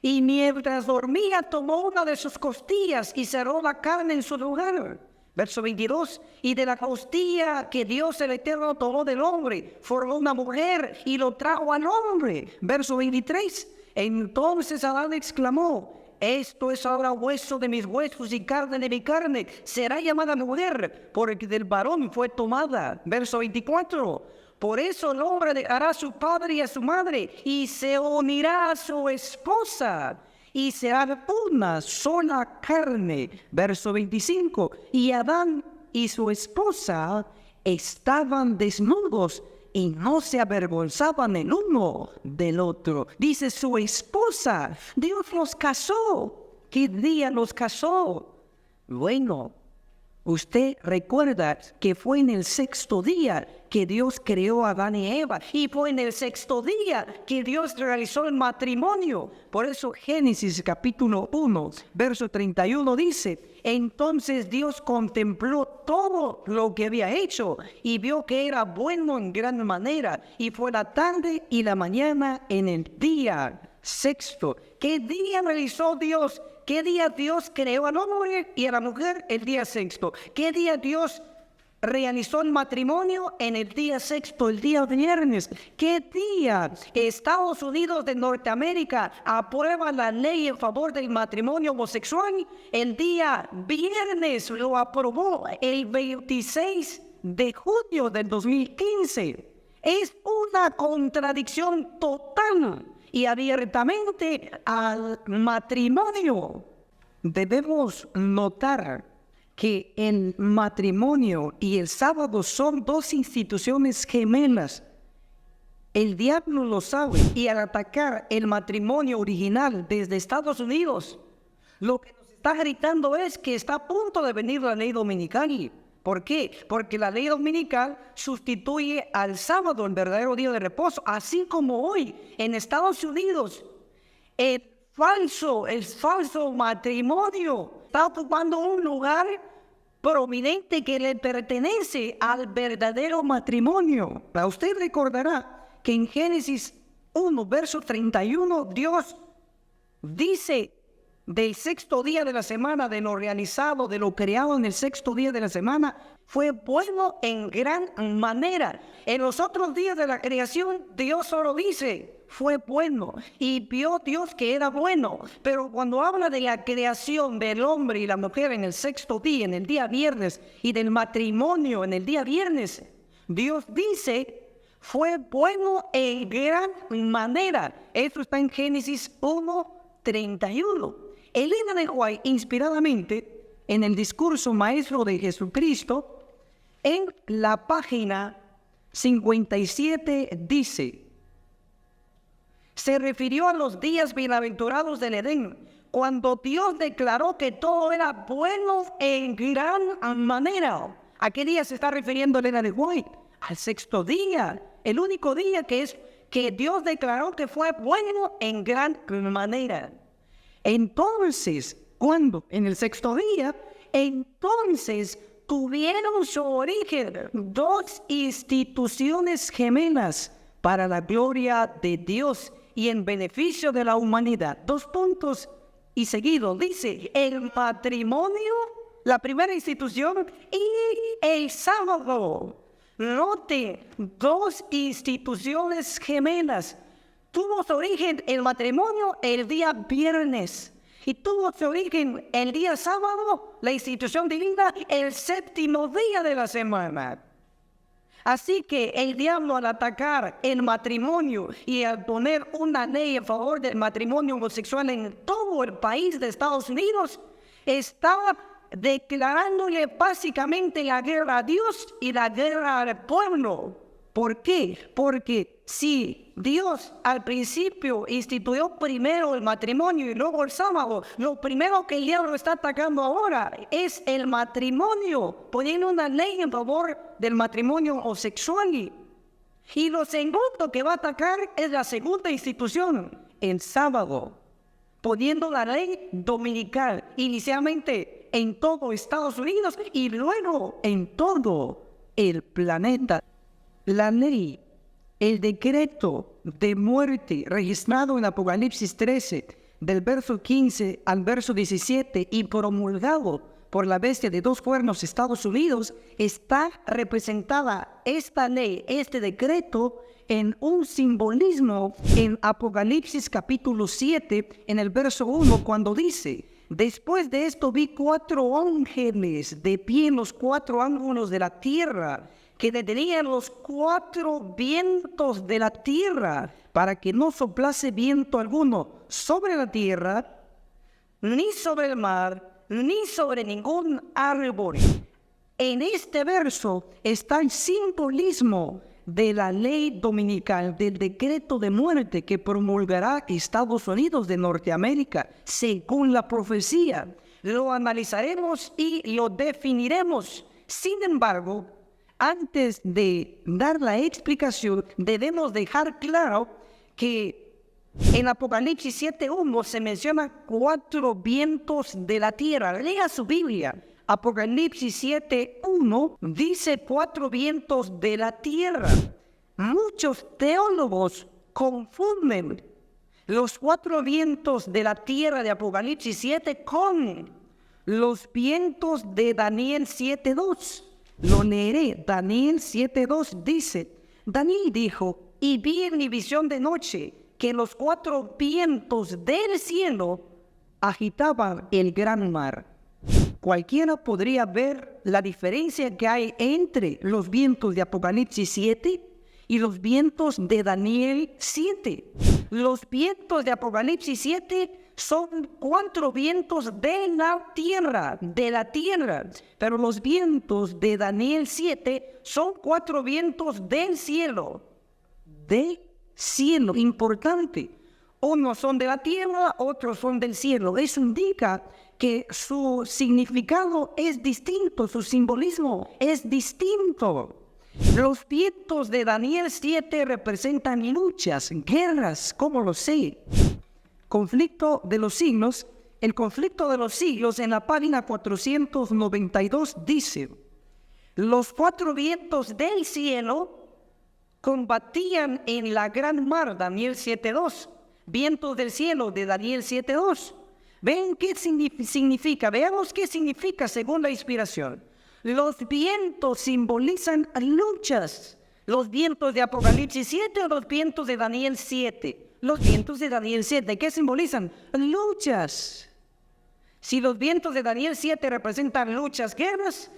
Y mientras dormía, tomó una de sus costillas y cerró la carne en su lugar. Verso 22. Y de la costilla que Dios el Eterno tomó del hombre, formó una mujer y lo trajo al hombre. Verso 23. Entonces Adán exclamó: esto es ahora hueso de mis huesos y carne de mi carne. Será llamada mujer, porque del varón fue tomada. Verso 24. Por eso el hombre dejará a su padre y a su madre, y se unirá a su esposa, y serán una sola carne. Verso 25. Y Adán y su esposa estaban desnudos, y no se avergonzaban el uno del otro. Dice su esposa. Dios los casó. ¿Qué día los casó? Bueno, usted recuerda que fue en el sexto día que Dios creó a Adán y Eva. Y fue en el sexto día que Dios realizó el matrimonio. Por eso Génesis capítulo 1, verso 31 dice: entonces Dios contempló todo lo que había hecho y vio que era bueno en gran manera. Y fue la tarde y la mañana en el día sexto. ¿Qué día realizó Dios? ¿Qué día Dios creó al hombre y a la mujer? El día sexto. ¿Qué día Dios realizó el matrimonio? En el día sexto, el día viernes. ¿Qué día Estados Unidos de Norteamérica aprueba la ley en favor del matrimonio homosexual? El día viernes lo aprobó, el 26 de junio del 2015. Es una contradicción total y abiertamente al matrimonio. Debemos notar que el matrimonio y el sábado son dos instituciones gemelas. El diablo lo sabe, y al atacar el matrimonio original desde Estados Unidos, lo que nos está gritando es que está a punto de venir la ley dominical. ¿Por qué? Porque la ley dominical sustituye al sábado, el verdadero día de reposo, así como hoy en Estados Unidos el falso matrimonio está ocupando un lugar prominente que le pertenece al verdadero matrimonio. Usted recordará que en Génesis 1, verso 31, Dios dice del sexto día de la semana, de lo realizado, de lo creado en el sexto día de la semana, fue bueno en gran manera. En los otros días de la creación, Dios solo dice, fue bueno, y vio Dios que era bueno. Pero cuando habla de la creación del hombre y la mujer en el sexto día, en el día viernes, y del matrimonio en el día viernes, Dios dice, fue bueno en gran manera. Esto está en Génesis 1:31. Elena de White, inspiradamente, en el discurso maestro de Jesucristo, en la página 57 dice, se refirió a los días bienaventurados del Edén, cuando Dios declaró que todo era bueno en gran manera. ¿A qué día se está refiriendo Elena de White? Al sexto día, el único día que Dios declaró que fue bueno en gran manera. Entonces, ¿cuándo? En el sexto día, entonces tuvieron su origen dos instituciones gemelas para la gloria de Dios y en beneficio de la humanidad. 2 puntos y seguido dice, el matrimonio, la primera institución, y el sábado. Note, dos instituciones gemelas. Tuvo su origen el matrimonio el día viernes y tuvo su origen el día sábado, la institución divina, el séptimo día de la semana. Así que el diablo, al atacar el matrimonio y al poner una ley en favor del matrimonio homosexual en todo el país de Estados Unidos, estaba declarándole básicamente la guerra a Dios y la guerra al pueblo. ¿Por qué? Porque si Dios al principio instituyó primero el matrimonio y luego el sábado, lo primero que el diablo está atacando ahora es el matrimonio, poniendo una ley en favor del matrimonio homosexual. Y lo segundo que va a atacar es la segunda institución, el sábado, poniendo la ley dominical, inicialmente en todo Estados Unidos y luego en todo el planeta. La ley, el decreto de muerte registrado en Apocalipsis 13, del verso 15 al verso 17 y promulgado por la bestia de 2 cuernos Estados Unidos, está representada esta ley, este decreto, en un simbolismo en Apocalipsis capítulo 7, en el verso 1, cuando dice, después de esto vi 4 ángeles de pie en los 4 ángulos de la tierra, que detenían los 4 vientos de la tierra, para que no soplase viento alguno sobre la tierra, ni sobre el mar, ni sobre ningún árbol. En este verso está el simbolismo de la ley dominical, del decreto de muerte que promulgará Estados Unidos de Norteamérica, según la profecía. Lo analizaremos y lo definiremos. Sin embargo, antes de dar la explicación, debemos dejar claro que en Apocalipsis 7:1 se mencionan 4 vientos de la tierra. Lea su Biblia. Apocalipsis 7:1 dice 4 vientos de la tierra. Muchos teólogos confunden los 4 vientos de la tierra de Apocalipsis 7 con los vientos de Daniel 7:2. Lo leeré. Daniel 7:2 dice, Daniel dijo, y vi en mi visión de noche que los 4 vientos del cielo agitaban el gran mar. cualquiera podría ver la diferencia que hay entre los vientos de Apocalipsis 7 y los vientos de Daniel 7. Los vientos de Apocalipsis 7 son 4 vientos de la tierra, pero los vientos de Daniel 7 son 4 vientos del cielo, importante. Unos son de la tierra, otros son del cielo. Eso indica que su significado es distinto, su simbolismo es distinto. Los vientos de Daniel 7 representan luchas, guerras, ¿cómo lo sé? Conflicto de los siglos. El conflicto de los siglos en la página 492 dice: los 4 vientos del cielo combatían en la gran mar, Daniel 7.2. Vientos del cielo de Daniel 7.2. ¿Ven qué significa? Veamos qué significa según la inspiración. Los vientos simbolizan luchas. Los vientos de Apocalipsis 7 o los vientos de Daniel 7. Los vientos de Daniel 7, ¿qué simbolizan? Luchas. Si los vientos de Daniel 7 representan luchas, guerras,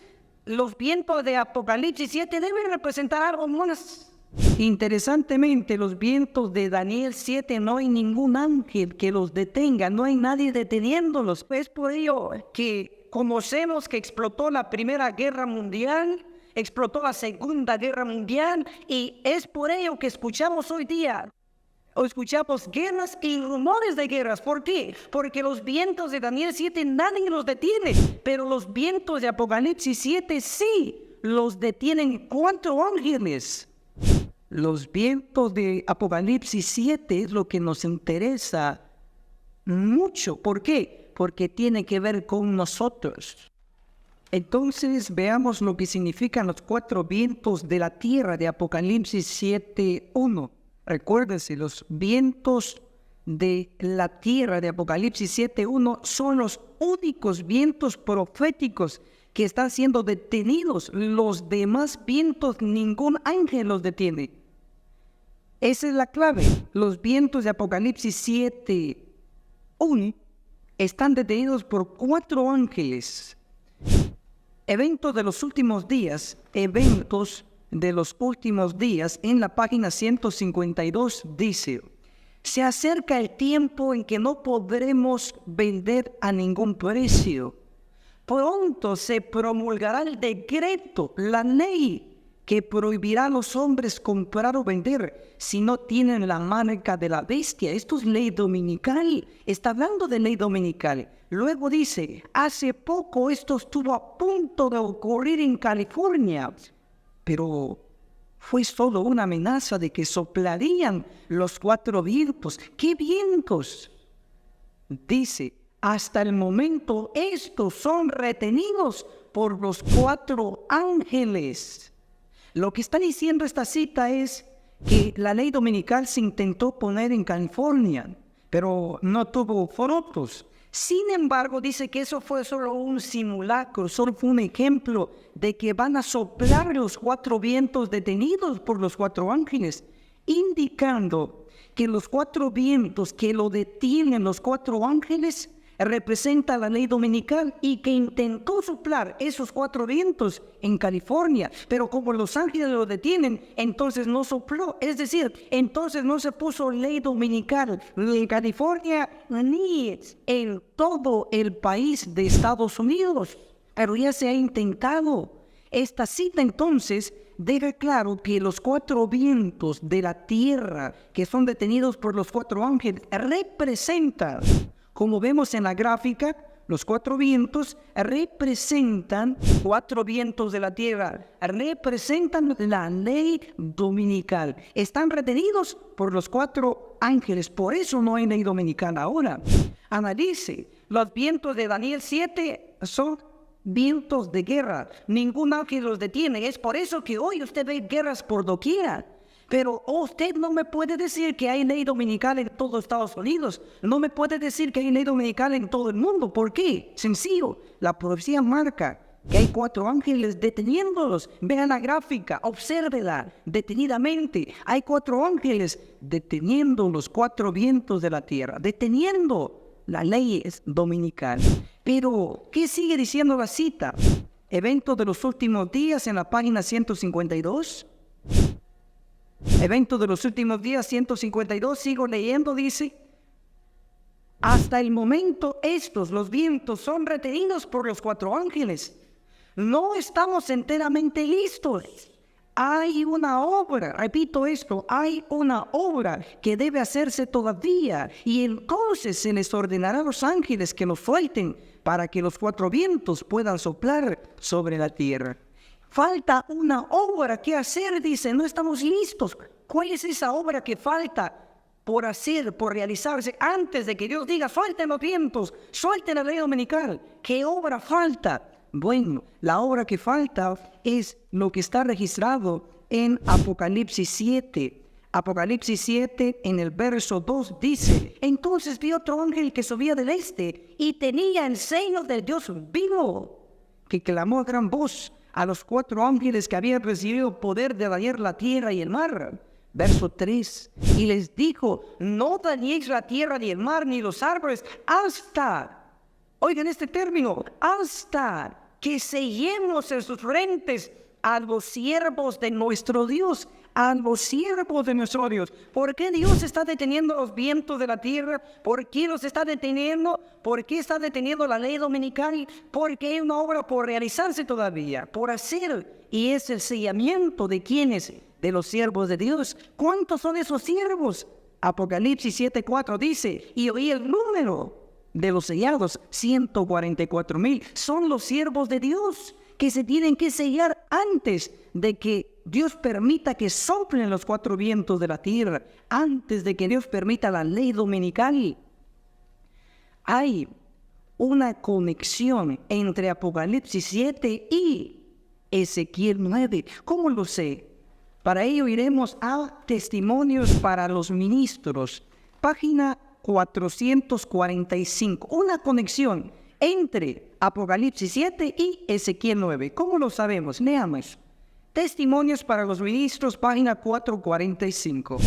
los vientos de Apocalipsis 7 deben representar algo más. Interesantemente, los vientos de Daniel 7 no hay ningún ángel que los detenga, no hay nadie deteniéndolos. Es por ello que conocemos que explotó la Primera Guerra Mundial, explotó la Segunda Guerra Mundial, y es por ello que escuchamos hoy día, escuchamos guerras y rumores de guerras. ¿Por qué? Porque los vientos de Daniel 7 nadie los detiene, pero los vientos de Apocalipsis 7 sí los detienen 4 ángeles. Los vientos de Apocalipsis 7 es lo que nos interesa mucho. ¿Por qué? Porque tiene que ver con nosotros. Entonces veamos lo que significan los 4 vientos de la tierra de Apocalipsis 7.1. Recuérdense, los vientos de la tierra de Apocalipsis 7.1 son los únicos vientos proféticos que están siendo detenidos. Los demás vientos, ningún ángel los detiene. Esa es la clave. Los vientos de Apocalipsis 7.1 están detenidos por 4 ángeles. Eventos de los últimos días, en la página 152 dice: se acerca el tiempo en que no podremos vender a ningún precio. Pronto se promulgará el decreto, la ley, que prohibirá a los hombres comprar o vender si no tienen la marca de la bestia. Esto es ley dominical. Está hablando de ley dominical. Luego dice, hace poco esto estuvo a punto de ocurrir en California, pero fue solo una amenaza de que soplarían los 4 vientos. ¿Qué vientos? Dice, hasta el momento estos son retenidos por los 4 ángeles. Lo que está diciendo esta cita es que la ley dominical se intentó poner en California, pero no tuvo frutos. Sin embargo, dice que eso fue solo un simulacro, solo fue un ejemplo de que van a soplar los 4 vientos detenidos por los 4 ángeles, indicando que los 4 vientos que lo detienen los 4 ángeles representa la ley dominical y que intentó soplar esos 4 vientos en California, pero como los ángeles lo detienen, entonces no sopló. Es decir, entonces no se puso ley dominical ni en California ni en todo el país de Estados Unidos, pero ya se ha intentado. Esta cita entonces deja claro que los 4 vientos de la tierra que son detenidos por los 4 ángeles representan, como vemos en la gráfica, los 4 vientos representan 4 vientos de la tierra, representan la ley dominical. Están retenidos por los 4 ángeles, por eso no hay ley dominical ahora. Analice, los vientos de Daniel 7 son vientos de guerra. Ningún ángel los detiene. Es por eso que hoy usted ve guerras por doquier. Pero usted no me puede decir que hay ley dominical en todo Estados Unidos. No me puede decir que hay ley dominical en todo el mundo. ¿Por qué? Sencillo. La profecía marca que hay 4 ángeles deteniéndolos. Vean la gráfica, obsérvela detenidamente. Hay 4 ángeles deteniendo los 4 vientos de la tierra. Deteniendo. la ley es dominical. Pero, ¿qué sigue diciendo la cita? Eventos de los últimos días en la página 152. Eventos de los últimos días 152, sigo leyendo, dice: hasta el momento los vientos son retenidos por los 4 ángeles. No estamos enteramente listos. Hay una obra, repito esto, hay una obra que debe hacerse todavía, y entonces se les ordenará a los ángeles que los suelten para que los 4 vientos puedan soplar sobre la tierra. Falta una obra que hacer, dice, no estamos listos. ¿Cuál es esa obra que falta por hacer, por realizarse, antes de que Dios diga, suelten los vientos, suelten la ley dominical? ¿Qué obra falta? Bueno, la obra que falta es lo que está registrado en Apocalipsis 7. Apocalipsis 7, en el verso 2, dice: entonces vi otro ángel que subía del este y tenía el sello del Dios vivo, que clamó a gran voz a los 4 ángeles que habían recibido poder de dañar la tierra y el mar. Verso 3, y les dijo: no dañéis la tierra, ni el mar, ni los árboles, hasta, oigan este término, hasta que sellemos en sus frentes a los siervos de nuestro Dios, a los siervos de nuestro Dios. ¿Por qué Dios está deteniendo los vientos de la tierra? ¿Por qué los está deteniendo? ¿Por qué está deteniendo la ley dominical? Porque hay una obra por realizarse todavía, por hacer, y es el sellamiento de quienes, de los siervos de Dios. ¿Cuántos son esos siervos? Apocalipsis 7:4 dice: y oí el número de los sellados, 144,000. Son los siervos de Dios que se tienen que sellar antes de que Dios permita que soplen los 4 vientos de la tierra, antes de que Dios permita la ley dominical. Hay una conexión entre Apocalipsis 7 y Ezequiel 9. ¿Cómo lo sé? Para ello iremos a Testimonios para los Ministros, página 445. Una conexión entre Apocalipsis 7 y Ezequiel 9. ¿Cómo lo sabemos? Leamos. Testimonios para los Ministros, página 445.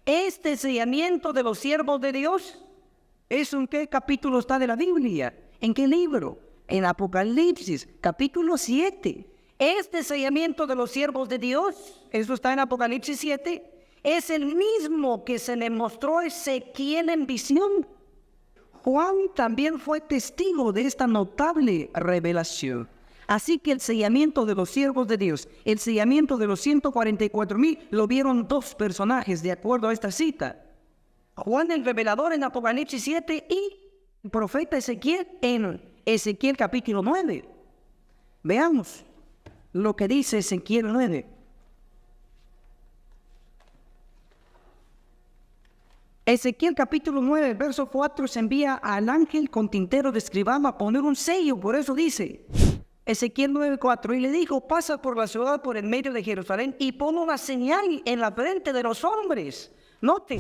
Este sellamiento de los siervos de Dios, ¿en qué capítulo está de la Biblia? ¿En qué libro? En Apocalipsis, capítulo 7. Este sellamiento de los siervos de Dios, eso está en Apocalipsis 7, es el mismo que se le mostró a Ezequiel en visión. Juan también fue testigo de esta notable revelación. Así que el sellamiento de los siervos de Dios, el sellamiento de los 144,000, lo vieron 2 personajes de acuerdo a esta cita: Juan el revelador en Apocalipsis 7 y el profeta Ezequiel en Ezequiel capítulo 9. Veamos lo que dice Ezequiel 9. Ezequiel capítulo 9, verso 4, se envía al ángel con tintero de escribano a poner un sello. Por eso dice Ezequiel 9:4, y le dijo: pasa por la ciudad por el medio de Jerusalén y pon una señal en la frente de los hombres. Noten,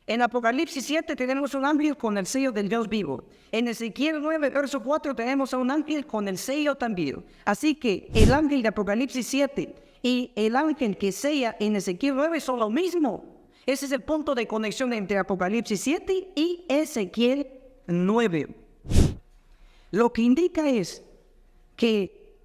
en Apocalipsis 7 tenemos un ángel con el sello del Dios vivo. En Ezequiel 9, verso 4 tenemos a un ángel con el sello también. Así que el ángel de Apocalipsis 7 y el ángel que sella en Ezequiel 9 son lo mismo. Ese es el punto de conexión entre Apocalipsis 7 y Ezequiel 9. Lo que indica es que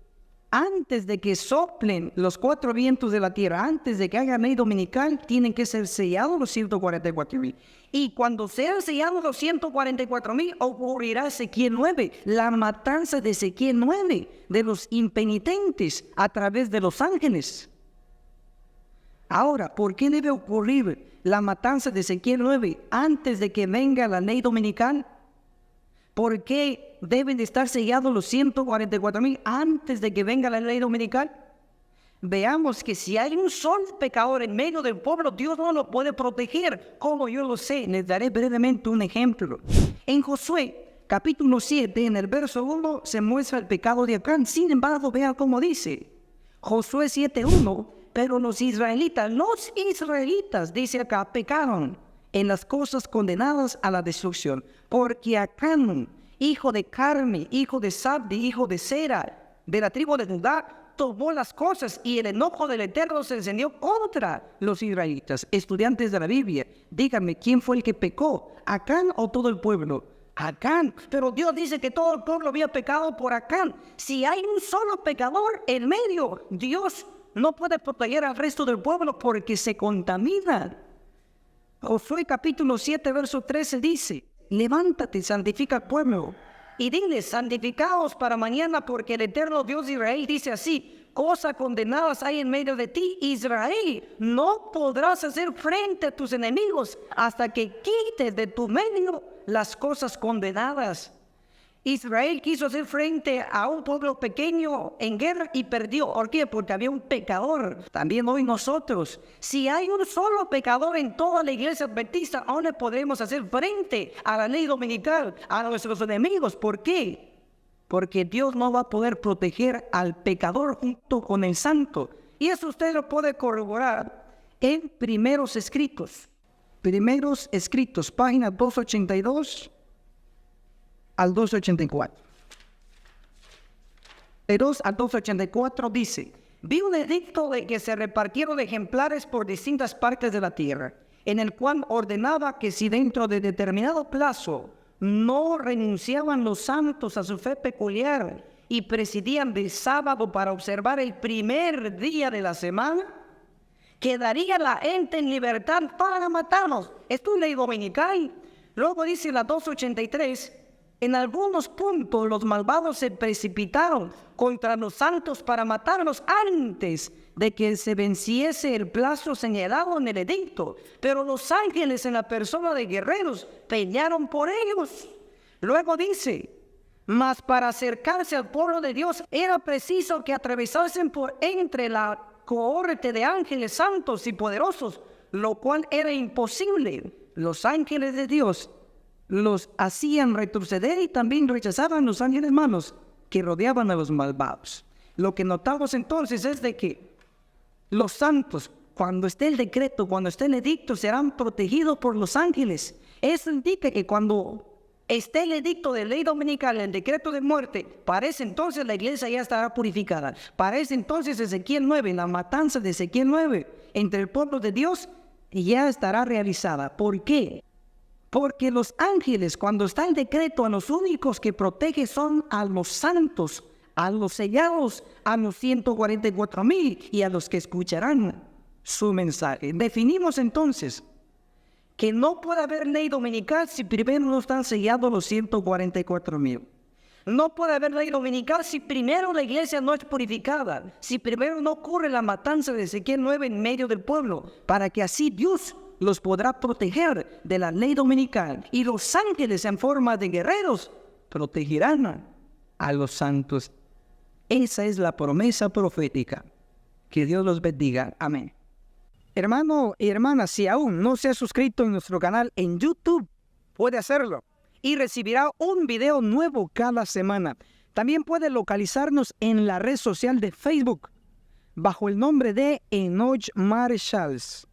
antes de que soplen los 4 vientos de la tierra, antes de que haya ley dominical, tienen que ser sellados los 144,000. Y cuando sean sellados los 144,000, ocurrirá Ezequiel 9, la matanza de Ezequiel 9, de los impenitentes a través de los ángeles. Ahora, ¿por qué debe ocurrir la matanza de Ezequiel 9 antes de que venga la ley dominical? ¿Por qué deben de estar sellados los 144,000 antes de que venga la ley dominical? Veamos que si hay un solo pecador en medio del pueblo, Dios no lo puede proteger. Como yo lo sé, les daré brevemente un ejemplo. En Josué, capítulo 7, en el verso 1, se muestra el pecado de Acán. Sin embargo, vean cómo dice Josué 7:1, pero los israelitas, dice acá, pecaron en las cosas condenadas a la destrucción, porque Acán, hijo de Carmi, hijo de Sabdi, hijo de Sera, de la tribu de Judá, tomó las cosas y el enojo del Eterno se encendió contra los israelitas. Estudiantes de la Biblia, díganme, ¿quién fue el que pecó? ¿Acán o todo el pueblo? Acán. Pero Dios dice que todo el pueblo había pecado por Acán. Si hay un solo pecador en medio, Dios no puede proteger al resto del pueblo porque se contamina. Josué capítulo 7, verso 13 dice: levántate y santifica al pueblo, y diles, santificaos para mañana, porque el eterno Dios de Israel dice así: cosas condenadas hay en medio de ti, Israel. No podrás hacer frente a tus enemigos hasta que quites de tu medio las cosas condenadas. Israel quiso hacer frente a un pueblo pequeño en guerra y perdió. ¿Por qué? Porque había un pecador. También hoy nosotros, si hay un solo pecador en toda la iglesia adventista, aún le podremos hacer frente a la ley dominical, a nuestros enemigos. ¿Por qué? Porque Dios no va a poder proteger al pecador junto con el santo. Y eso usted lo puede corroborar en Primeros Escritos. Primeros Escritos, página 282 al 284. De 2 al 284 dice: vi un edicto de que se repartieron ejemplares por distintas partes de la tierra, en el cual ordenaba que si dentro de determinado plazo no renunciaban los santos a su fe peculiar y presidían de sábado para observar el primer día de la semana, quedaría la gente en libertad para matarnos. Esto es ley dominical. Luego dice la 283: en algunos puntos los malvados se precipitaron contra los santos para matarlos antes de que se venciese el plazo señalado en el edicto. Pero los ángeles, en la persona de guerreros, pelearon por ellos. Luego dice: mas para acercarse al pueblo de Dios era preciso que atravesasen por entre la cohorte de ángeles santos y poderosos, lo cual era imposible. Los ángeles de Dios los hacían retroceder y también rechazaban los ángeles malos que rodeaban a los malvados. Lo que notamos entonces es de que los santos, cuando esté el decreto, cuando esté el edicto, serán protegidos por los ángeles. Eso indica que cuando esté el edicto de ley dominical, el decreto de muerte, para ese entonces la iglesia ya estará purificada. Para ese entonces Ezequiel 9, la matanza de Ezequiel 9 entre el pueblo de Dios ya estará realizada. ¿Por qué? Porque los ángeles, cuando está el decreto, a los únicos que protege son a los santos, a los sellados, a los 144,000 y a los que escucharán su mensaje. Definimos entonces que no puede haber ley dominical si primero no están sellados los 144,000. No puede haber ley dominical si primero la iglesia no es purificada, si primero no ocurre la matanza de Ezequiel 9 en medio del pueblo, para que así Dios los podrá proteger de la ley dominical. Y los ángeles en forma de guerreros protegerán a los santos. Esa es la promesa profética. Que Dios los bendiga. Amén. Hermano y hermana, si aún no se ha suscrito en nuestro canal en YouTube, puede hacerlo y recibirá un video nuevo cada semana. También puede localizarnos en la red social de Facebook bajo el nombre de Enoch Marshalls.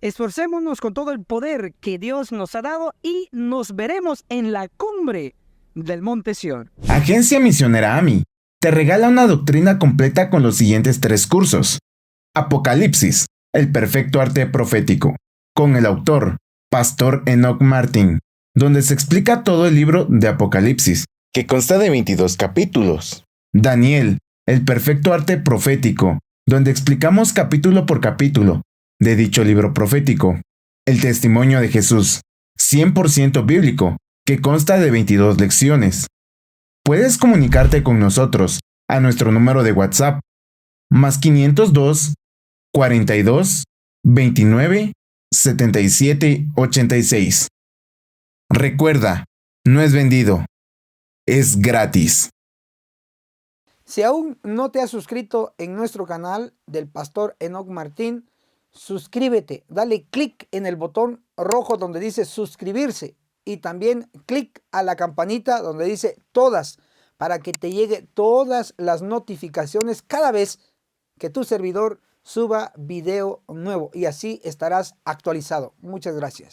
Esforcémonos con todo el poder que Dios nos ha dado y nos veremos en la cumbre del Monte Sión. Agencia Misionera AMI te regala una doctrina completa con los siguientes 3 cursos. Apocalipsis, el perfecto arte profético, con el autor, Pastor Enoch Martin, donde se explica todo el libro de Apocalipsis, que consta de 22 capítulos. Daniel, el perfecto arte profético, donde explicamos capítulo por capítulo de dicho libro profético. El testimonio de Jesús, 100% bíblico, que consta de 22 lecciones. Puedes comunicarte con nosotros a nuestro número de WhatsApp, más 502 42 29 77 86. Recuerda, no es vendido, es gratis. Si aún no te has suscrito en nuestro canal del Pastor Enoch Martín, suscríbete, dale clic en el botón rojo donde dice suscribirse y también clic a la campanita donde dice todas, para que te llegue todas las notificaciones cada vez que tu servidor suba video nuevo y así estarás actualizado. Muchas gracias.